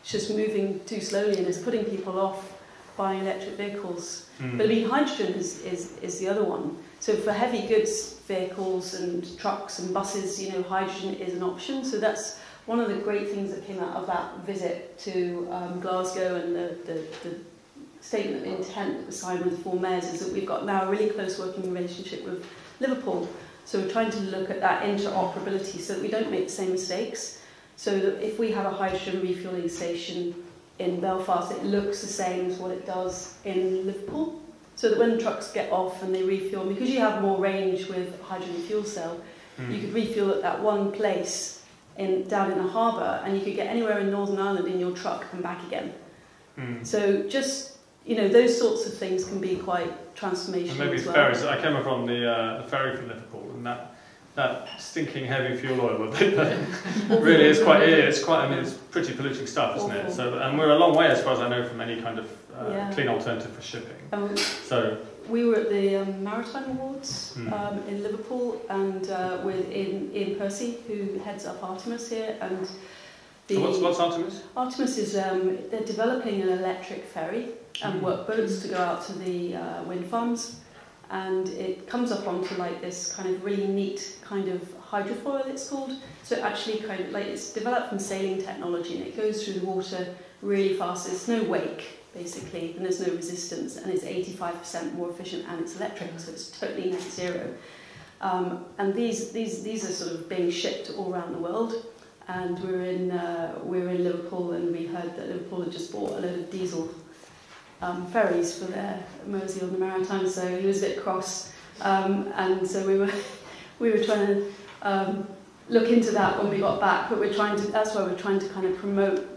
just moving too slowly, and it's putting people off buying electric vehicles. But I mean, hydrogen is the other one. So for heavy goods vehicles and trucks and buses, hydrogen is an option. So that's one of the great things that came out of that visit to Glasgow, and the statement of intent that was signed with 4 mayors, is that we've got now a really close working relationship with Liverpool. So we're trying to look at that interoperability so that we don't make the same mistakes. So that if we have a hydrogen refuelling station in Belfast, it looks the same as what it does in Liverpool. So that when trucks get off and they refuel, because you have more range with hydrogen fuel cell, you could refuel at that one place down in the harbour, and you could get anywhere in Northern Ireland in your truck and back again. So just those sorts of things can be quite transformational. And maybe as well. Ferries. I came up on the ferry from Liverpool, and that stinking heavy fuel oil really is quite. I mean, it's pretty polluting stuff, isn't it? So, and we're a long way, as far as I know, from any kind of clean alternative for shipping. So we were at the Maritime Awards in Liverpool, and with Ian Percy, who heads up Artemis here, and. What's Artemis? Artemis is they're developing an electric ferry and workboats to go out to the wind farms, and it comes up onto like this kind of really neat kind of hydrofoil, it's called. So it actually kind of it's developed from sailing technology, and it goes through the water really fast. There's no wake basically, and there's no resistance, and it's 85% more efficient, and it's electric, so it's totally net zero. And these are sort of being shipped all around the world. And we were in Liverpool, and we heard that Liverpool had just bought a load of diesel ferries for their Mersey on the Maritime, so he was a bit cross, and so we were trying to look into that when we got back. But that's why we're trying to kind of promote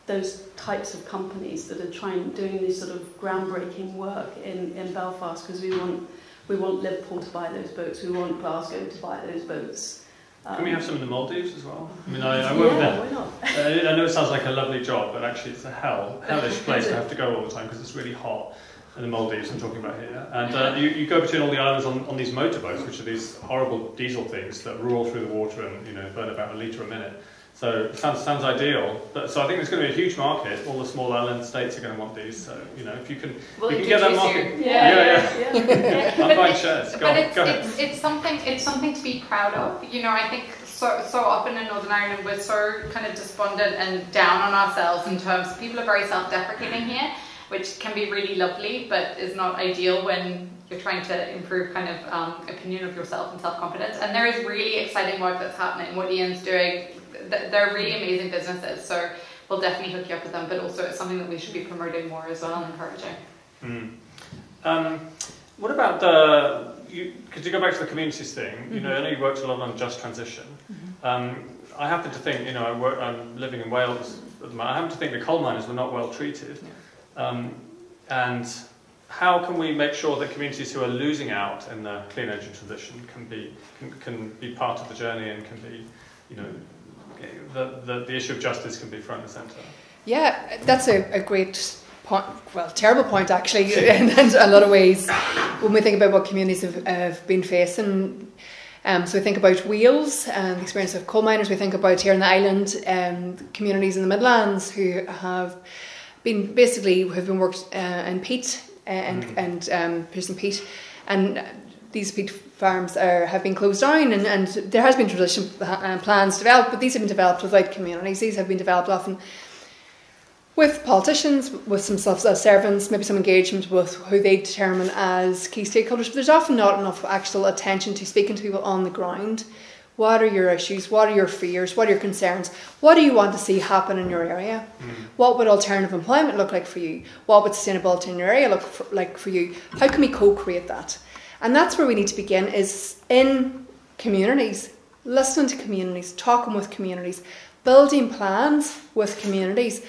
those types of companies that are doing this sort of groundbreaking work in Belfast, because we want Liverpool to buy those boats, we want Glasgow to buy those boats. Can we have some in the Maldives as well? I mean, I work there. Why not? I know it sounds like a lovely job, but actually it's a hellish place to have to go all the time, because it's really hot in the Maldives, I'm talking about here. And you go between all the islands on these motorboats, which are these horrible diesel things that roar through the water and burn about 1 litre a minute. So it sounds ideal. So I think there's going to be a huge market. All the small island states are going to want these. So if you can, get that market. Yeah. I'm buying shares. Go ahead. It's something to be proud of. I think so often in Northern Ireland we're so kind of despondent and down on ourselves in terms. People are very self-deprecating here, which can be really lovely, but is not ideal when you're trying to improve kind of opinion of yourself and self-confidence. And there is really exciting work that's happening. What Ian's doing. They're really amazing businesses, so we'll definitely hook you up with them, but also it's something that we should be promoting more as well and encouraging. What about because you go back to the communities thing, I know you worked a lot on just transition. I happen to think, I'm living in Wales at the moment, I happen to think the coal miners were not well treated. And how can we make sure that communities who are losing out in the clean energy transition can be part of the journey and can be, the issue of justice can be front and centre? Yeah, that's a great point, well, terrible point actually in a lot of ways. when we think about what communities have been facing. So we think about Wales and the experience of coal miners. We think about here in the island, communities in the Midlands who have been worked in peat and producing peat, and these peat farms have been closed down, and there has been traditional plans developed, but these have been developed without communities. These have been developed often with politicians, with some self-servants, maybe some engagement with who they determine as key stakeholders, but there's often not enough actual attention to speaking to people on the ground. What are your issues? What are your fears? What are your concerns? What do you want to see happen in your area? What would alternative employment look like for you? What would sustainability in your area look like for you? How can we co-create that? And that's where we need to begin, is in communities, listening to communities, talking with communities, building plans with communities,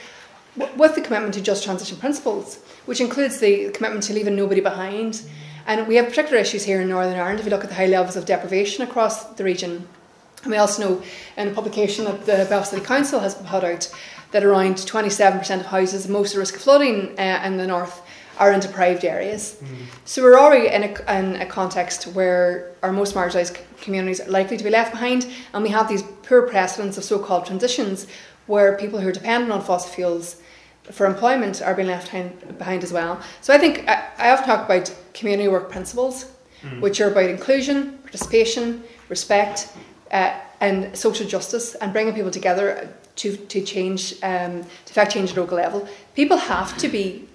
with the commitment to just transition principles, which includes the commitment to leaving nobody behind. And we have particular issues here in Northern Ireland if you look at the high levels of deprivation across the region. And we also know in a publication that the Belfast City Council has put out that around 27% of houses, most at risk of flooding in the north, are in deprived areas. So we're already in a context where our most marginalised communities are likely to be left behind, and we have these poor precedents of so-called transitions where people who are dependent on fossil fuels for employment are being left behind as well. So I think I often talk about community work principles, which are about inclusion, participation, respect, and social justice, and bringing people together to change, to affect change at local level. People have to be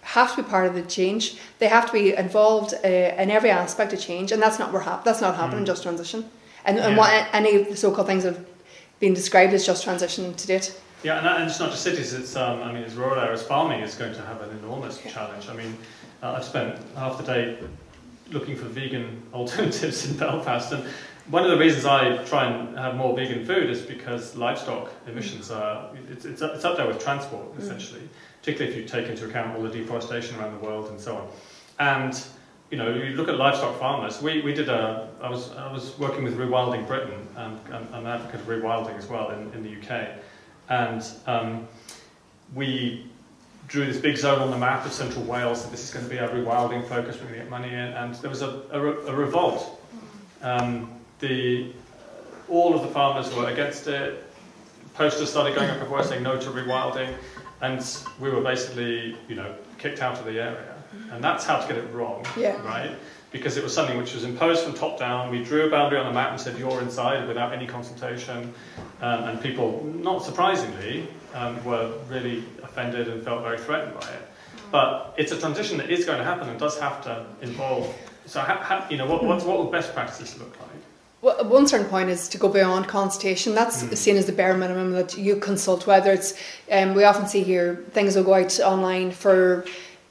part of the change. They have to be involved in every aspect of change, and that's not happening in just transition. And what any of the so-called things have been described as just transition to date. Yeah, and it's not just cities. It's I mean, it's rural areas. Farming is going to have an enormous challenge. I mean, I've spent half the day looking for vegan alternatives in Belfast, and one of the reasons I try and have more vegan food is because livestock emissions are it's up there with transport essentially, particularly if you take into account all the deforestation around the world and so on. And you know, you look at livestock farmers. I was working with Rewilding Britain, and I'm an advocate of rewilding as well in the UK. And we drew this big zone on the map of central Wales, that this is going to be our rewilding focus, we're going to get money in, and there was a revolt. All of the farmers were against it, posters started going up everywhere saying no to rewilding, and we were basically, you know, kicked out of the area. And that's how to get it wrong, right? Because it was something which was imposed from top down. We drew a boundary on the map and said, you're inside, without any consultation. And people, not surprisingly, were really offended and felt very threatened by it. But it's a transition that is going to happen and does have to involve. So, you know, what would best practices look like? Well, one certain point is to go beyond consultation. That's seen as the bare minimum, that you consult. Whether it's, we often see here, things will go out online for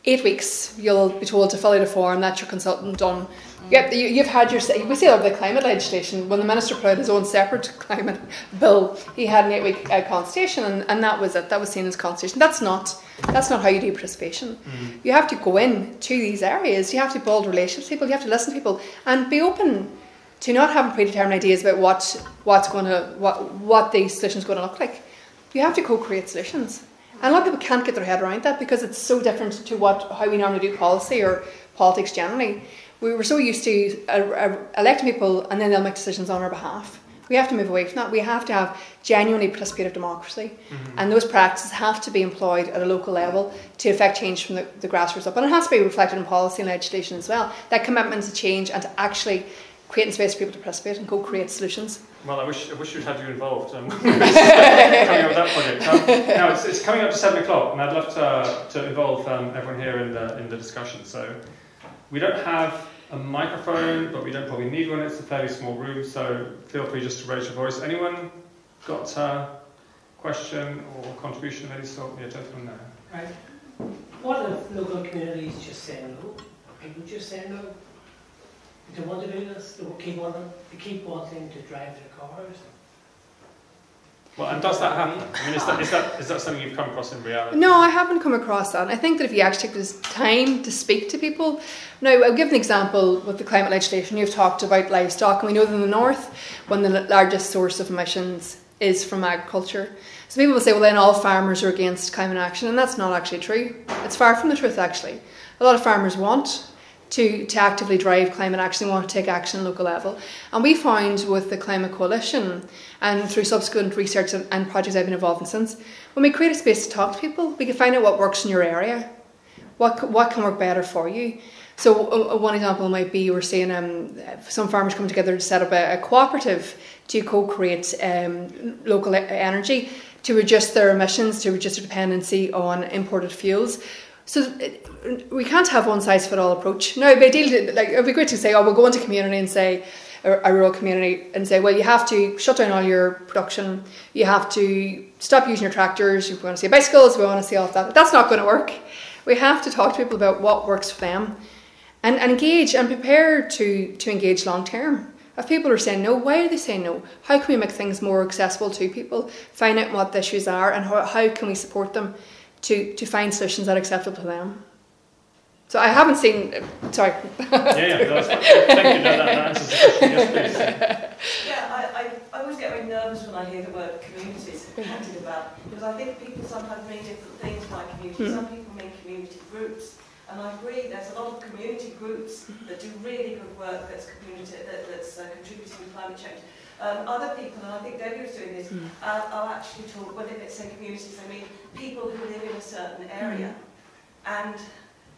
8 weeks, you'll be told to fill out a form, that's your consultant done. Yep, you've had your say. We see all the climate legislation. When the minister put out his own separate climate bill, he had an 8-week consultation, and that was it. That was seen as consultation. That's not how you do participation. You have to go in to these areas. You have to build relationships with people. You have to listen to people and be open to not having predetermined ideas about what the solution is going to look like. You have to co-create solutions. And a lot of people can't get their head around that because it's so different to how we normally do policy or politics generally. We were so used to electing people and then they'll make decisions on our behalf. We have to move away from that. We have to have genuinely participative democracy, and those practices have to be employed at a local level to affect change from the grassroots up. And it has to be reflected in policy and legislation as well. That commitment to change and to actually creating space for people to participate and co-create solutions. Well, I wish we'd had you involved. Coming up with that project. Now it's coming up to 7 o'clock, and I'd love to involve everyone here in the discussion. So we don't have a microphone, but we don't probably need one. It's a fairly small room, so feel free just to raise your voice. Anyone got a question or contribution of any sort? Yeah, gentleman there. Right. What if local communities just say no? People just say no. They want to do this. They keep wanting to drive their cars. Well, and does that happen? I mean, is that something you've come across in reality? No, I haven't come across that. And I think that if you actually take this time to speak to people. Now, I'll give an example with the climate legislation. You've talked about livestock, and we know that in the north, one of the largest source of emissions is from agriculture. So people will say, well, then all farmers are against climate action, and that's not actually true. It's far from the truth, actually. A lot of farmers want to actively drive climate action. They want to take action at local level. And we found with the Climate Coalition and through subsequent research and projects I've been involved in since, when we create a space to talk to people, we can find out what works in your area, what can work better for you. So one example might be we're seeing some farmers come together to set up a cooperative to co-create local energy to reduce their emissions, to reduce their dependency on imported fuels. So we can't have one size fit all approach. No, but it'd be great to say, oh, we'll go into community and say, a rural community, and say, well, you have to shut down all your production, you have to stop using your tractors, we want to see bicycles, we want to see all of that. That's not going to work. We have to talk to people about what works for them and engage and prepare to engage long term. If people are saying no, why are they saying no? How can we make things more accessible to people, find out what the issues are, and how can we support them to find solutions that are acceptable to them? So I haven't seen, sorry. Thank you, that answers the question, yes please. Yeah, I always get very nervous when I hear the word communities bandied about, because I think people sometimes mean different things by community. Some people mean community groups, and I agree there's a lot of community groups that do really good work that's contributing to climate change. Other people, and I think Debbie was doing this, are actually talk, when they say communities, they mean people who live in a certain area. And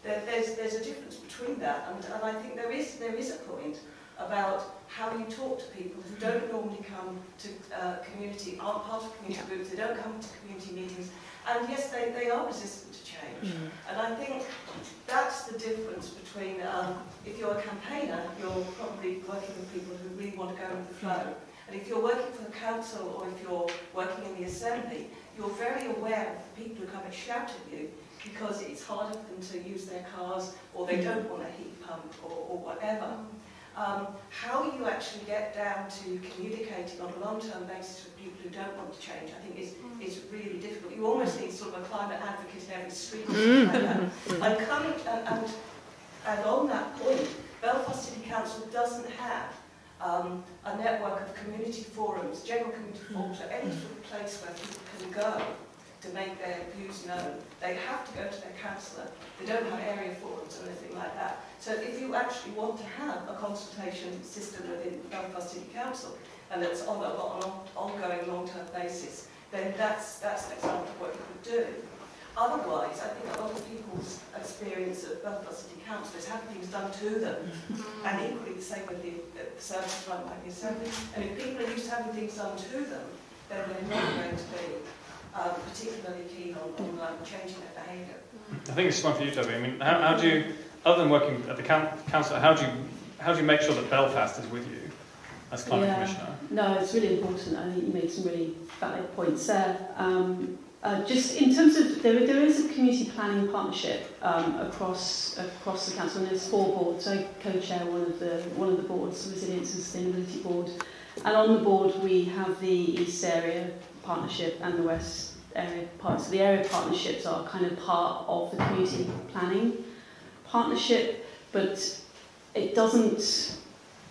there's a difference between that, and I think there is a point about how you talk to people who don't normally come to community, aren't part of community groups, they don't come to community meetings, and yes, they are resistant to change. And I think that's the difference between, if you're a campaigner, you're probably working with people who really want to go with the flow. And if you're working for the council or if you're working in the assembly, you're very aware of the people who come and shout at you because it's harder for them to use their cars or they don't want a heat pump or whatever. How you actually get down to communicating on a long-term basis with people who don't want to change, I think is really difficult. You almost need sort of a climate advocate in every street or something like that. And on that point, Belfast City Council doesn't have a network of community forums, general community forums, or any sort of place where people can go to make their views known. They have to go to their councillor. They don't have area forums or anything like that. So if you actually want to have a consultation system within Belfast City Council, and that's on an ongoing long-term basis, then that's an example of what you could do. Otherwise, I think a lot of people's experience at Belfast City Council is having things done to them, and equally the same with the services run by the Assembly. And if people are used to having things done to them, then they're not going to be particularly keen on changing their behaviour. I think it's one for you, Debbie. I mean, how do you, other than working at the council, how do you make sure that Belfast is with you as climate commissioner? No, it's really important. I think you made some really valid points there. Just in terms of, there is a community planning partnership across the council, and there's 4 boards. I co-chair one of the boards, the Resilience and Sustainability Board, and on the board we have the East Area Partnership and the West Area Partnership. So the area partnerships are kind of part of the community planning partnership, but it doesn't.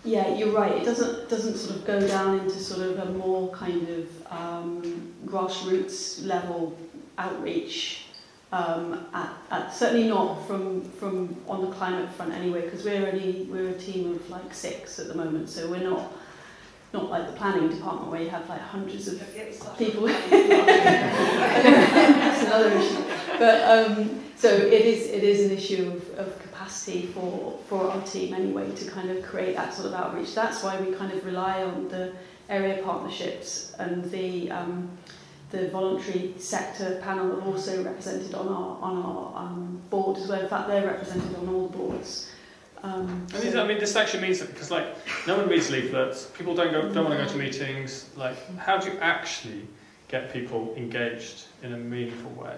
Yeah, you're right. It doesn't sort of go down into sort of a more kind of grassroots level outreach. Certainly not from on the climate front anyway, because we're a team of like 6 at the moment, so we're not like the planning department where you have like hundreds of people. That's another issue. But so it is an issue of capacity for our team anyway to kind of create that sort of outreach. That's why we kind of rely on the area partnerships and the voluntary sector panel are also represented on our board as well. In fact, they're represented on all the boards. I mean, this actually means that because, like, no one reads leaflets, people don't want to go to meetings. Like, how do you actually get people engaged in a meaningful way?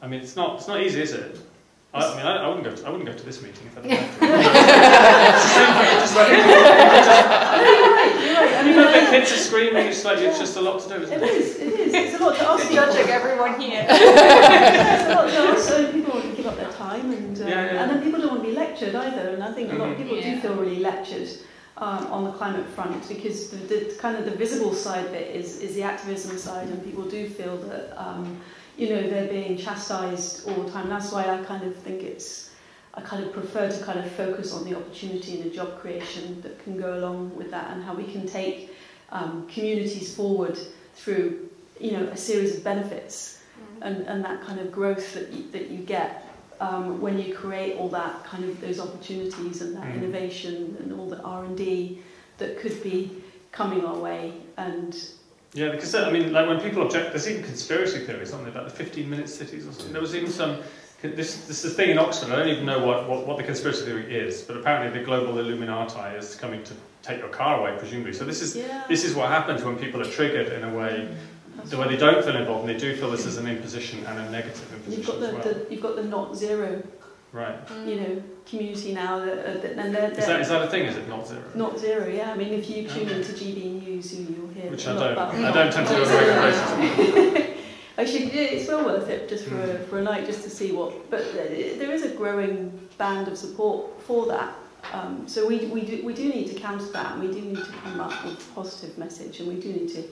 I mean, it's not easy, is it? I wouldn't go to this meeting if I didn't have to. It's the same thing. Just like You're right. I mean, the kids are screaming. It's just a lot to do, isn't it? It is. It's a lot to ask. Judging everyone here. It's a lot to ask. So people want to give up their time, and then people don't want to be lectured either. And I think a lot of people do feel really lectured on the climate front, because the kind of the visible side of it is the activism side, and people do feel that they're being chastised all the time. That's why I kind of think it's I kind of prefer to kind of focus on the opportunity and the job creation that can go along with that, and how we can take communities forward through, you know, a series of benefits and that kind of growth that you get when you create all that kind of those opportunities and that innovation and all the R&D that could be coming our way. And yeah, because I mean, like when people object, there's even conspiracy theories, aren't there, about the 15-minute cities or something. There was even some. This is the thing in Oxford. I don't even know what the conspiracy theory is, but apparently the global Illuminati is coming to take your car away, presumably. So this is what happens when people are triggered in a way. The way they don't feel involved, and they do feel this is an imposition and a negative imposition as well. You've got the not zero, right? You know, community now and is that a thing? Is it not zero? Not zero, yeah. I mean, if you tune into GB News, you'll hear. Which I don't tend to do on a regular basis. Actually, it's well worth it just for a night, just to see what. But there is a growing band of support for that. So we do need to counter that, and we do need to come up with a positive message, and we do need to.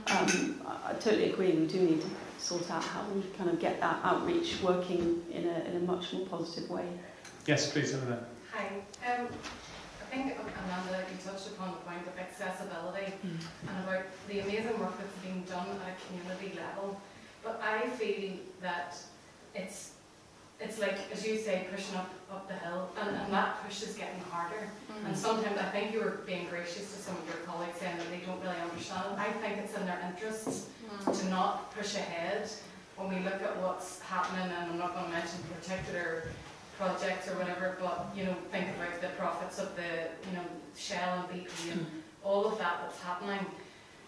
I totally agree. We do need to sort out how we kind of get that outreach working in a much more positive way. Yes, please, over there. Hi. I think, Amanda, you touched upon the point of accessibility and about the amazing work that's being done at a community level. But I feel that it's like, as you say, pushing up the hill, and that push is getting harder. And sometimes I think you were being gracious to some of your colleagues saying that they don't really understand it. I think it's in their interests to not push ahead when we look at what's happening, and I'm not going to mention particular projects or whatever, but you know, think about the profits of the, you know, Shell and BP and all of that that's happening.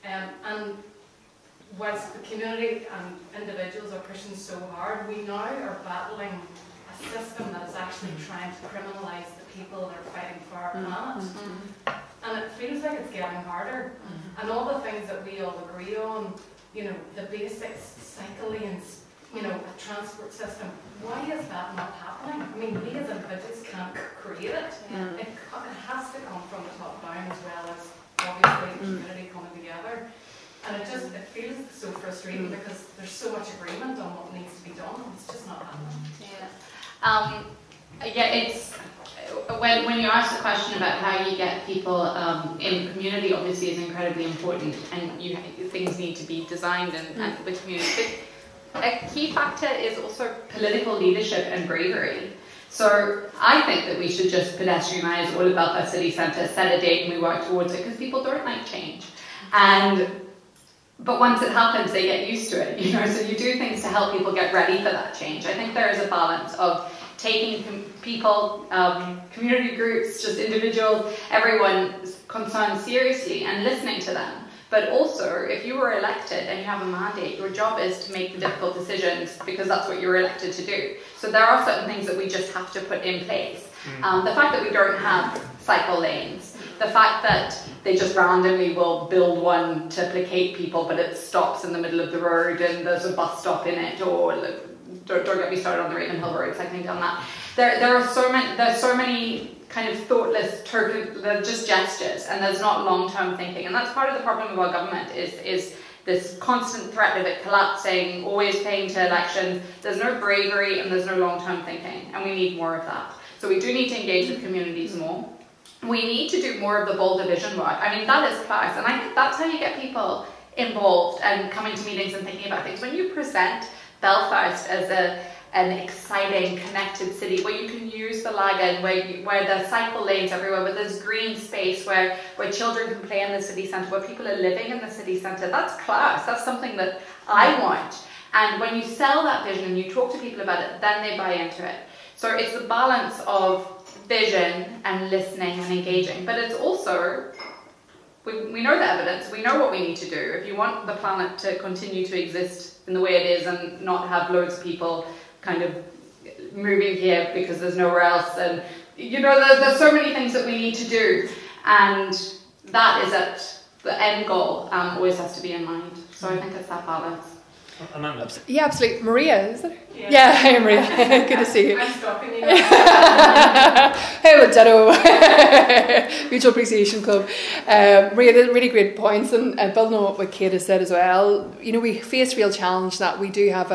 And whilst the community and individuals are pushing so hard, we now are battling a system that is actually trying to criminalise the people that are fighting for our planet. And it feels like it's getting harder. And all the things that we all agree on, you know, the basics, cycle lanes, you know, a transport system, why is that not happening? I mean, we as individuals can't create it. It has to come from the top down, as well as obviously the community coming together. And it feels so frustrating because there's so much agreement on what needs to be done. It's just not happening. It's when you ask the question about how you get people in community, obviously is incredibly important, and things need to be designed and the community. But a key factor is also political leadership and bravery. So I think that we should just pedestrianise all of Belfast city centre, set a date, and we work towards it, because people don't like change. But once it happens, they get used to it, you know, so you do things to help people get ready for that change. I think there is a balance of taking people, community groups, just individuals, everyone's concerns seriously and listening to them. But also, if you were elected and you have a mandate, your job is to make the difficult decisions, because that's what you were elected to do. So there are certain things that we just have to put in place. The fact that we don't have cycle lanes, the fact that they just randomly will build one to placate people, but it stops in the middle of the road and there's a bus stop in it, or don't get me started on the Ravenhill Road cycling down that. There's so many kind of thoughtless, they're just gestures, and there's not long-term thinking. And that's part of the problem of our government is this constant threat of it collapsing, always paying to elections. There's no bravery and there's no long-term thinking, and we need more of that. So we do need to engage with communities more. We need to do more of the bold division work. I mean, that is class, and I think that's how you get people involved and coming to meetings and thinking about things. When you present Belfast as an exciting, connected city where you can use the lagoon, where there's cycle lanes everywhere, where there's green space, where children can play in the city centre, where people are living in the city centre, that's class. That's something that I want. And when you sell that vision and you talk to people about it, then they buy into it. So it's the balance of vision and listening and engaging, but it's also, we know the evidence, we know what we need to do. If you want the planet to continue to exist in the way it is and not have loads of people kind of moving here because there's nowhere else, and you know, there's so many things that we need to do, and that is at the end goal, always has to be in mind. So I think it's that balance. Amanda. Yeah, absolutely. Maria, is it? Yeah, hi Maria. Good to see you. I'm stopping you. Hey, what's that? Mutual Appreciation Club. Maria, they're really great points, and building on what Kate has said as well. You know, we face real challenge that we do have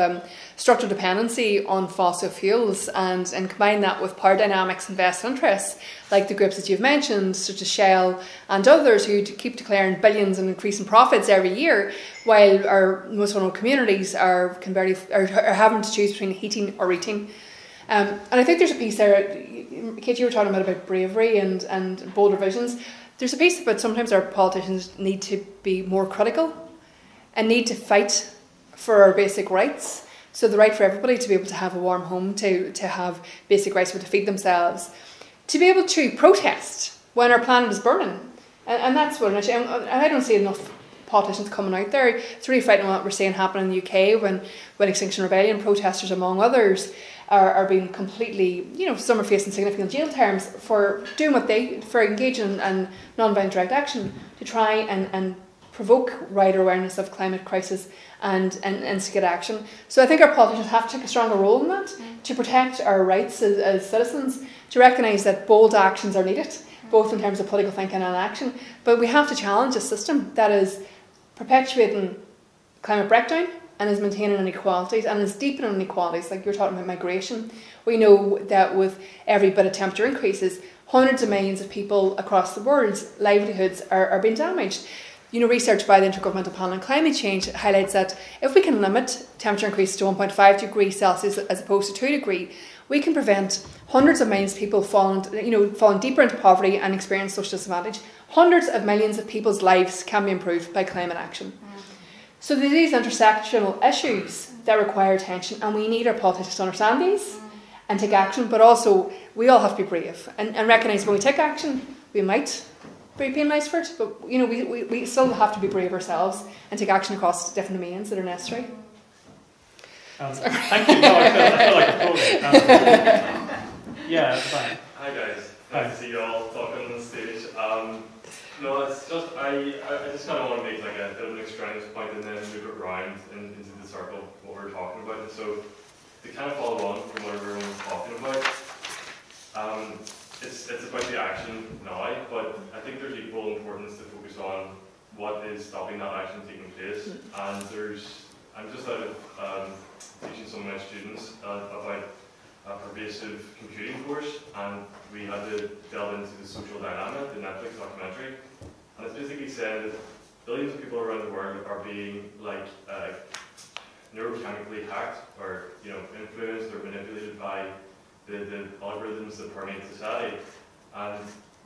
structural dependency on fossil fuels and combine that with power dynamics and vested interests, like the groups that you've mentioned, such as Shell and others, who keep declaring billions and increasing profits every year, while our most vulnerable communities are having to choose between heating or eating. And I think there's a piece there, Kate, you were talking about bravery and bolder visions. There's a piece about sometimes our politicians need to be more critical and need to fight for our basic rights. So the right for everybody to be able to have a warm home, to have basic rights to feed themselves, to be able to protest when our planet is burning. And that's what an issue. And I don't see enough politicians coming out there. It's really frightening what we're seeing happen in the UK when Extinction Rebellion protesters, among others, are being completely, some are facing significant jail terms for doing for engaging in non-violent direct action to try and provoke wider awareness of climate crisis and instigate action. So I think our politicians have to take a stronger role in that, to protect our rights as citizens, to recognise that bold actions are needed, both in terms of political thinking and action. But we have to challenge a system that is perpetuating climate breakdown and is maintaining inequalities and is deepening inequalities. Like you're talking about migration. We know that with every bit of temperature increases, hundreds of millions of people across the world's livelihoods are being damaged. Research by the Intergovernmental Panel on Climate Change highlights that if we can limit temperature increases to 1.5 degrees Celsius as opposed to 2 degrees, we can prevent hundreds of millions of people falling deeper into poverty and experience social disadvantage. Hundreds of millions of people's lives can be improved by climate action. So there's these intersectional issues that require attention, and we need our politicians to understand these and take action, but also we all have to be brave and recognise when we take action, we might be penalised for it, but we still have to be brave ourselves and take action across different domains that are necessary. Thank you. No, I feel like I'm talking. Yeah, that's fine. Hi guys, nice to see you all talking on the stage. No, it's just I just kind of want to make like a bit of an extraneous point and then move it around into the circle of what we're talking about. And so to kind of follow on from what everyone was talking about, it's about the action now, but I think there's equal importance to focus on what is stopping that action taking place. And I'm just out of teaching some of my students about a pervasive computing course, and we had to delve into the social dilemma, the Netflix documentary, and it's basically saying that billions of people around the world are being neurochemically hacked or influenced or manipulated by the algorithms that permeate society, and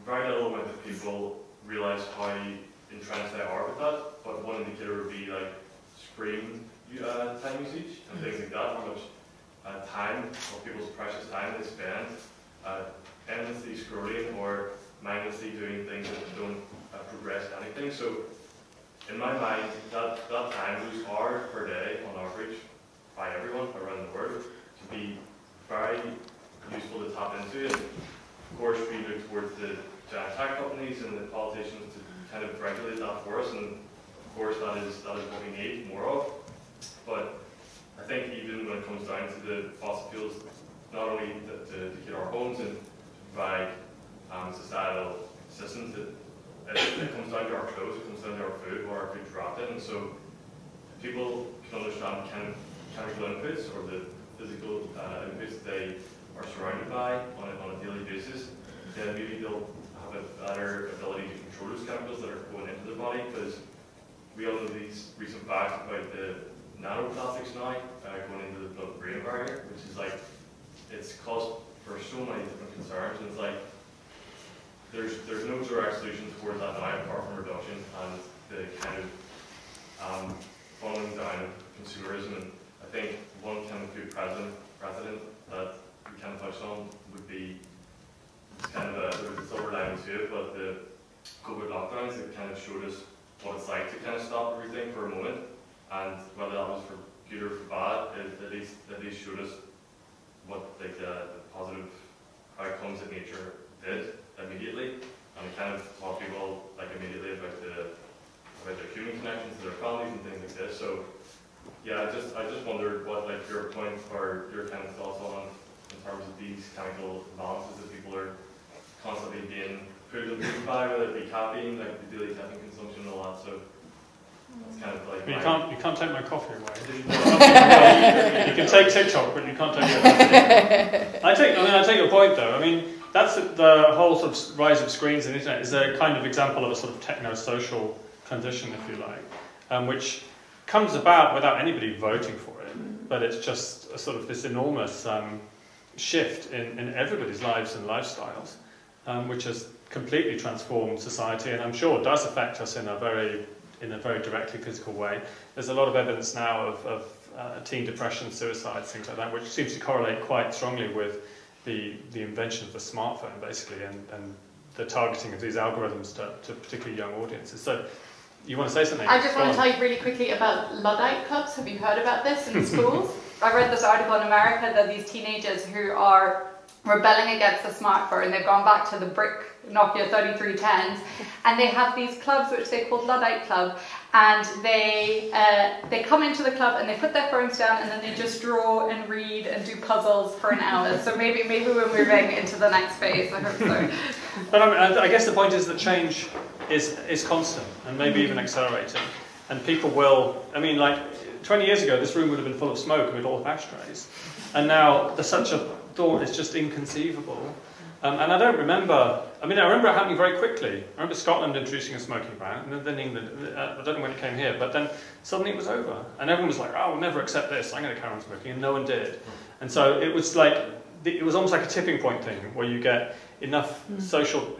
very little amount of people realise how entrenched they are with that. But one indicator would be like screen time usage and things like that, how much time of people's precious time they spend endlessly scrolling or mindlessly doing things that don't progress anything. So in my mind, that time, those hours per day on average by everyone around the world, to be very useful to tap into. And of course we look towards the giant tech companies and the politicians to kind of regulate that for us, and of course that is what we need more of. But I think even when it comes down to the fossil fuels, not only to heat our homes and to provide societal assistance, it comes down to our clothes, it comes down to our food, or our food's wrapped in. And so if people can understand chemical inputs or the physical inputs they are surrounded by on a daily basis, then maybe they'll have a better ability to control those chemicals that are going into the body, because we all know these recent facts about the nanoplastics now going into the blood-brain barrier, which is like, it's caused for so many different concerns, and it's like there's no direct solution towards that now apart from reduction and the kind of funneling down of consumerism. And I think one kind of good precedent that we kind of touched on would be kind of there's a silver lining to it, but the COVID lockdowns that kind of showed us what it's like to kind of stop everything for a moment. And whether that was for good or for bad, it at least showed us what like the positive outcomes that nature did immediately, and it kind of taught people like immediately about their human connections to their families and things like this. So yeah, I just wondered what like your point or your kind of thoughts on in terms of these chemical balances that people are constantly being put by, whether it be caffeine, like the daily caffeine consumption and all that. So That's kind of like You can't take my coffee away. You can take TikTok, but you can't take your coffee. I take your point though. I mean, that's the whole sort of rise of screens and internet is a kind of example of a sort of techno-social transition, if you like, which comes about without anybody voting for it, but it's just a sort of this enormous shift in everybody's lives and lifestyles, which has completely transformed society, and I'm sure does affect us in a very directly physical way. There's a lot of evidence now of teen depression, suicides, things like that, which seems to correlate quite strongly with the invention of the smartphone, basically, and the targeting of these algorithms to particularly young audiences. So, you want to say something? I just want to tell you really quickly about Luddite clubs. Have you heard about this in schools? I read this article in America that these teenagers who are rebelling against the smartphone, they've gone back to the brick Nokia 3310s, and they have these clubs which they call Luddite Club, and they come into the club and they put their phones down and then they just draw and read and do puzzles for an hour. So maybe we're moving into the next phase. I hope so. But I guess the point is that change is constant and maybe even accelerating, and people will. I mean, like 20 years ago, this room would have been full of smoke with all of ashtrays, and now there's such a thought is just inconceivable. And I don't remember. I mean, I remember it happening very quickly. I remember Scotland introducing a smoking ban, and then England. I don't know when it came here, but then suddenly it was over, and everyone was like, "Oh, we'll never accept this. I'm going to carry on smoking," and no one did. And so it was like it was almost like a tipping point thing, where you get enough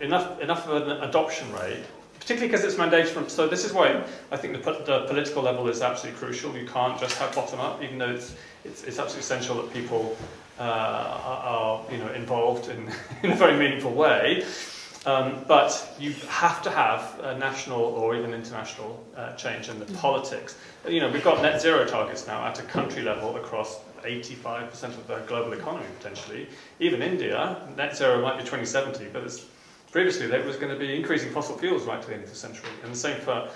enough of an adoption rate, particularly because it's mandated. So this is why I think the political level is absolutely crucial. You can't just have bottom up, even though it's absolutely essential that people are involved in a very meaningful way. But you have to have a national or even international change in the politics. We've got net zero targets now at a country level across 85% of the global economy, potentially. Even India, net zero might be 2070, but previously there was going to be increasing fossil fuels right to the end of the century. And the same for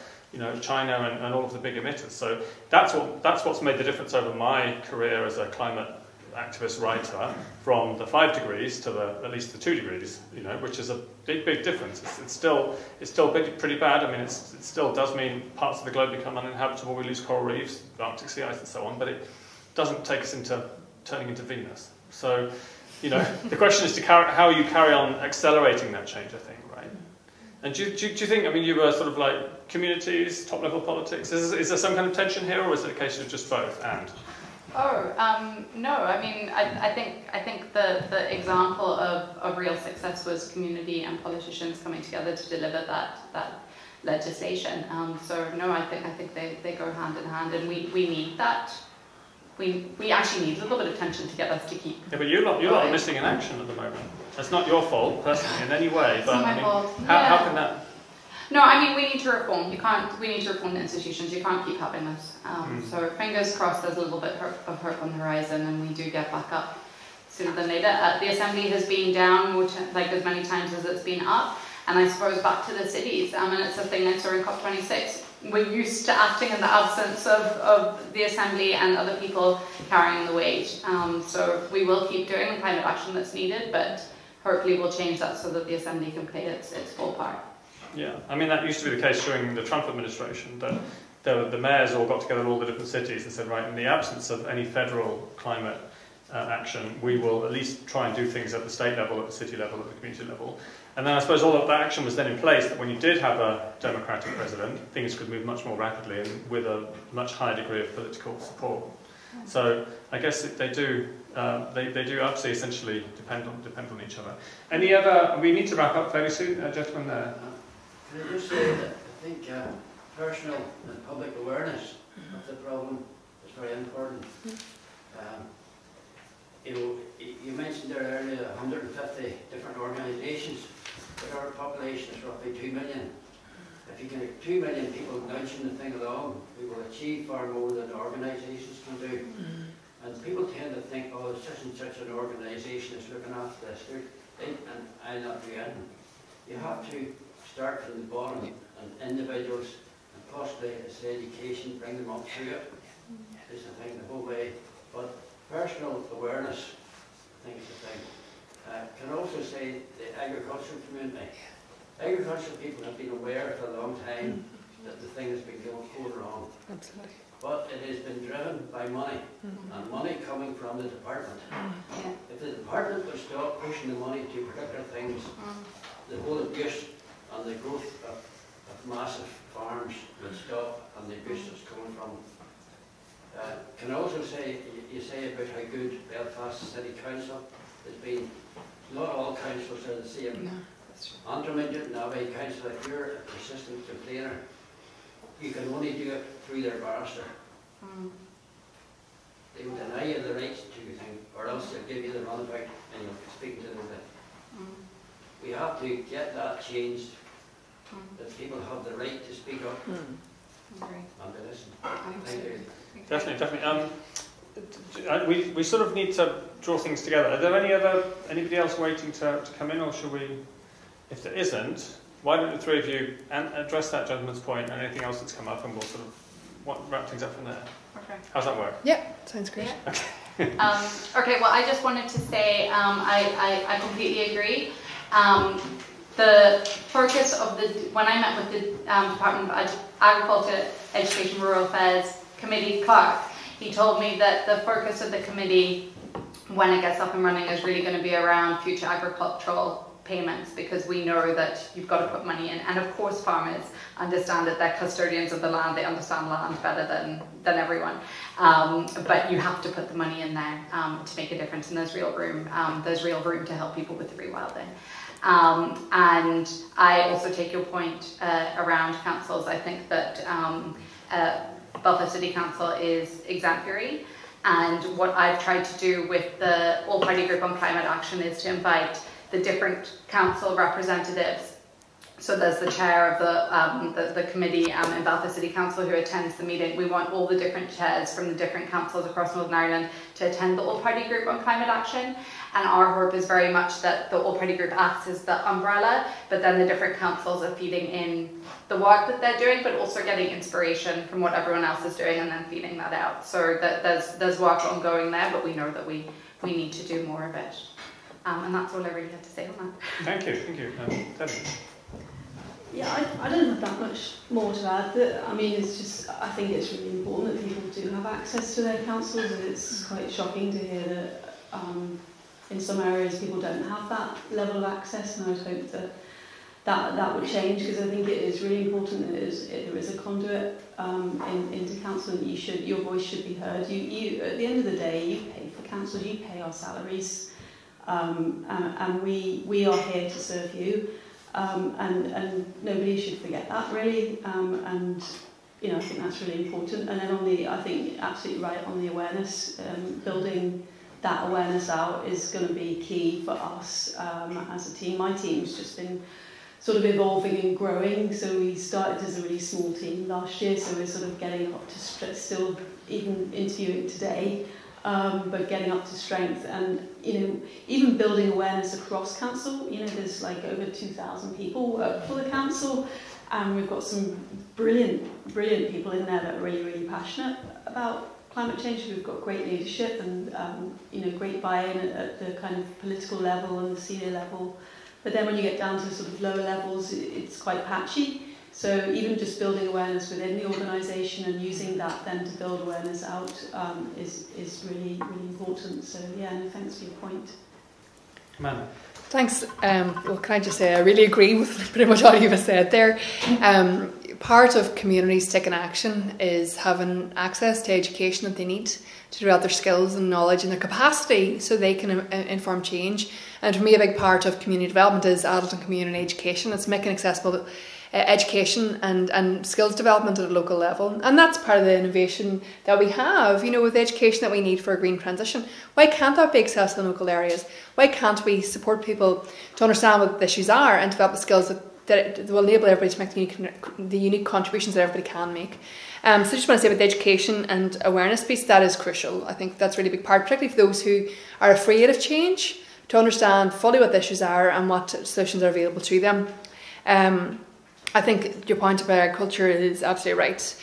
China and all of the big emitters. So that's what's made the difference over my career as a climate activist writer, from the 5 degrees to at least the 2 degrees, which is a big difference. It's still pretty bad. I mean, it still does mean parts of the globe become uninhabitable. We lose coral reefs, Arctic sea ice, and so on. But it doesn't take us into turning into Venus. So, the question is how you carry on accelerating that change, I think, right? And do you think? I mean, you were sort of like communities, top level politics. Is there some kind of tension here, or is it a case of just both and? No. I mean, I think the example of real success was community and politicians coming together to deliver that legislation. So no, I think they go hand in hand, and we need that. We actually need a little bit of tension to get us to keep. Yeah, but you're not missing in action at the moment. That's not your fault personally in any way. But it's not my fault. How can that? No, I mean, we need to reform. We need to reform the institutions. You can't keep having this. So fingers crossed there's a little bit of hope on the horizon, and we do get back up sooner than later. The Assembly has been down as many times as it's been up, and I suppose back to the cities. And it's a thing next door in COP26. We're used to acting in the absence of the Assembly and other people carrying the weight. So we will keep doing the kind of action that's needed, but hopefully we'll change that so that the Assembly can play its full part. Yeah, I mean, that used to be the case during the Trump administration, that the mayors all got together in all the different cities and said, right, in the absence of any federal climate action, we will at least try and do things at the state level, at the city level, at the community level. And then I suppose all of that action was then in place that when you did have a democratic president, things could move much more rapidly and with a much higher degree of political support. So I guess they do absolutely essentially depend on each other. Any other? We need to wrap up fairly soon, gentlemen there. Can I just say that I think personal and public awareness of the problem is very important. You mentioned there earlier 150 different organisations, but our population is roughly 2 million. If you can get 2 million people nudging the thing along, we will achieve far more than organisations can do. And people tend to think, oh, such and such an organisation is looking after this, and I'll not do anything. You have to start from the bottom, and individuals, and possibly as education, bring them up through it, is the thing the whole way. But personal awareness, I think, is the thing. Can also say the agricultural community. Agricultural people have been aware for a long time that the thing has been going wrong. Absolutely. But it has been driven by money, and money coming from the department. If the department would stop pushing the money to particular things, the whole abuse and the growth of massive farms would stop, and the abuse that's coming from. Can I also say, you say about how good Belfast City Council has been. Not all councils are the same. No, Intermediate and Abbey Council, if you're a persistent complainer, you can only do it through their barrister. They will deny you the right to do things, or else they'll give you the runabout and you'll be speaking to them then. We have to get that changed, that people have the right to speak up and to listen. Thank you. Definitely. We sort of need to draw things together. Are there anybody else waiting to come in, or should we, if there isn't, why don't the three of you address that gentleman's point and anything else that's come up, and we'll sort of wrap things up from there. Okay. How's that work? Yeah, sounds great. Yeah. Okay, well, I just wanted to say I completely agree. The focus of when I met with the Department of Agriculture, Education, Rural Affairs Committee clerk, he told me that the focus of the committee, when it gets up and running, is really going to be around future agricultural payments, because we know that you've got to put money in, and of course farmers understand that they're custodians of the land, they understand land better than everyone, but you have to put the money in there to make a difference, and there's real room to help people with the rewilding. And I also take your point around councils. I think that Belfast City Council is exemplary, and what I've tried to do with the all-party group on climate action is to invite the different council representatives. So there's the chair of the committee in Belfast City Council who attends the meeting. We want all the different chairs from the different councils across Northern Ireland to attend the all-party group on climate action. And our hope is very much that the all-party group acts as the umbrella, but then the different councils are feeding in the work that they're doing, but also getting inspiration from what everyone else is doing and then feeding that out. So that there's work ongoing there, but we know that we need to do more of it. And that's all I really had to say on that. Thank you. Debbie. Yeah, I don't have that much more to add. I mean, it's just, I think it's really important that people do have access to their councils, and it's quite shocking to hear that in some areas people don't have that level of access, and I would hope that would change, because I think it is really important that there is a conduit into council, and your voice should be heard. You at the end of the day, you pay for council, you pay our salaries, and we are here to serve you. And nobody should forget that, really, and I think that's really important. And then I think absolutely right on the awareness, building that awareness out is going to be key for us as a team. My team's just been sort of evolving and growing, so we started as a really small team last year, so we're sort of getting up to still even interviewing today, but getting up to strength, and even building awareness across council. There's like over 2,000 people work for the council, and we've got some brilliant people in there that are really passionate about climate change. We've got great leadership and great buy-in at the kind of political level and the senior level. But then when you get down to sort of lower levels, it's quite patchy. So even just building awareness within the organisation and using that then to build awareness out is really important. So yeah, no, thanks for your point. Amanda. Thanks. Well, can I just say I really agree with pretty much all you've said there. Part of communities taking action is having access to education that they need to develop their skills and knowledge and their capacity so they can inform change. And for me, a big part of community development is adult and community education. It's making accessible education and skills development at a local level, and that's part of the innovation that we have, with the education that we need for a green transition. Why can't that be accessible in local areas? Why can't we support people to understand what the issues are and develop the skills that will enable everybody to make the unique contributions that everybody can make? So I just want to say about the education and awareness piece, that is crucial. I think that's a really big part, particularly for those who are afraid of change, to understand fully what the issues are and what solutions are available to them. I think your point about agriculture is absolutely right,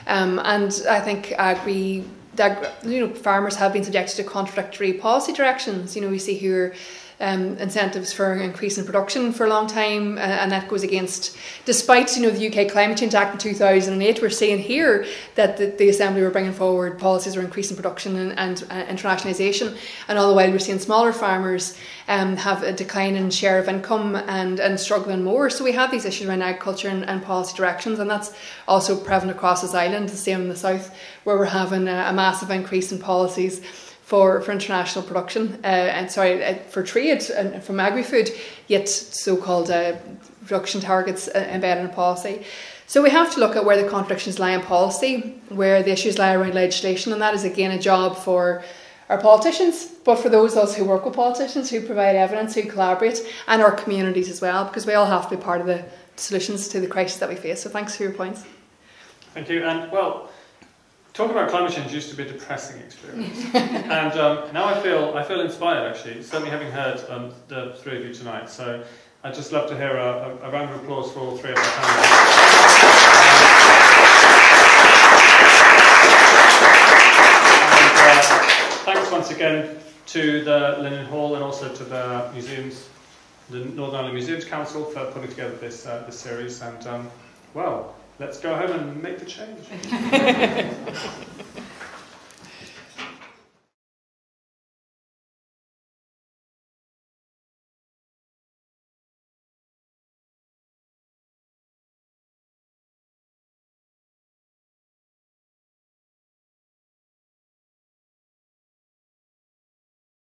and I think I agree that farmers have been subjected to contradictory policy directions. We see here incentives for increasing production for a long time, and that goes against, despite the UK Climate Change Act in 2008, we're seeing here that the Assembly were bringing forward policies for increasing production and internationalisation, and all the while we're seeing smaller farmers have a decline in share of income and struggling more. So we have these issues around agriculture and policy directions, and that's also prevalent across this island, the same in the south, where we're having a massive increase in policies for international production, for trade and from agri-food, yet so-called production targets embedded in policy. So we have to look at where the contradictions lie in policy, where the issues lie around legislation, and that is again a job for our politicians, but for those of us who work with politicians, who provide evidence, who collaborate, and our communities as well, because we all have to be part of the solutions to the crisis that we face. So thanks for your points. Thank you. And well, talking about climate change used to be a depressing experience, and now I feel inspired, actually, certainly having heard the three of you tonight. So I'd just love to hear a round of applause for all three of our panelists. Thanks once again to the Linen Hall and also to the museums, the Northern Ireland Museums Council, for putting together this series. And well, let's go home and make the change.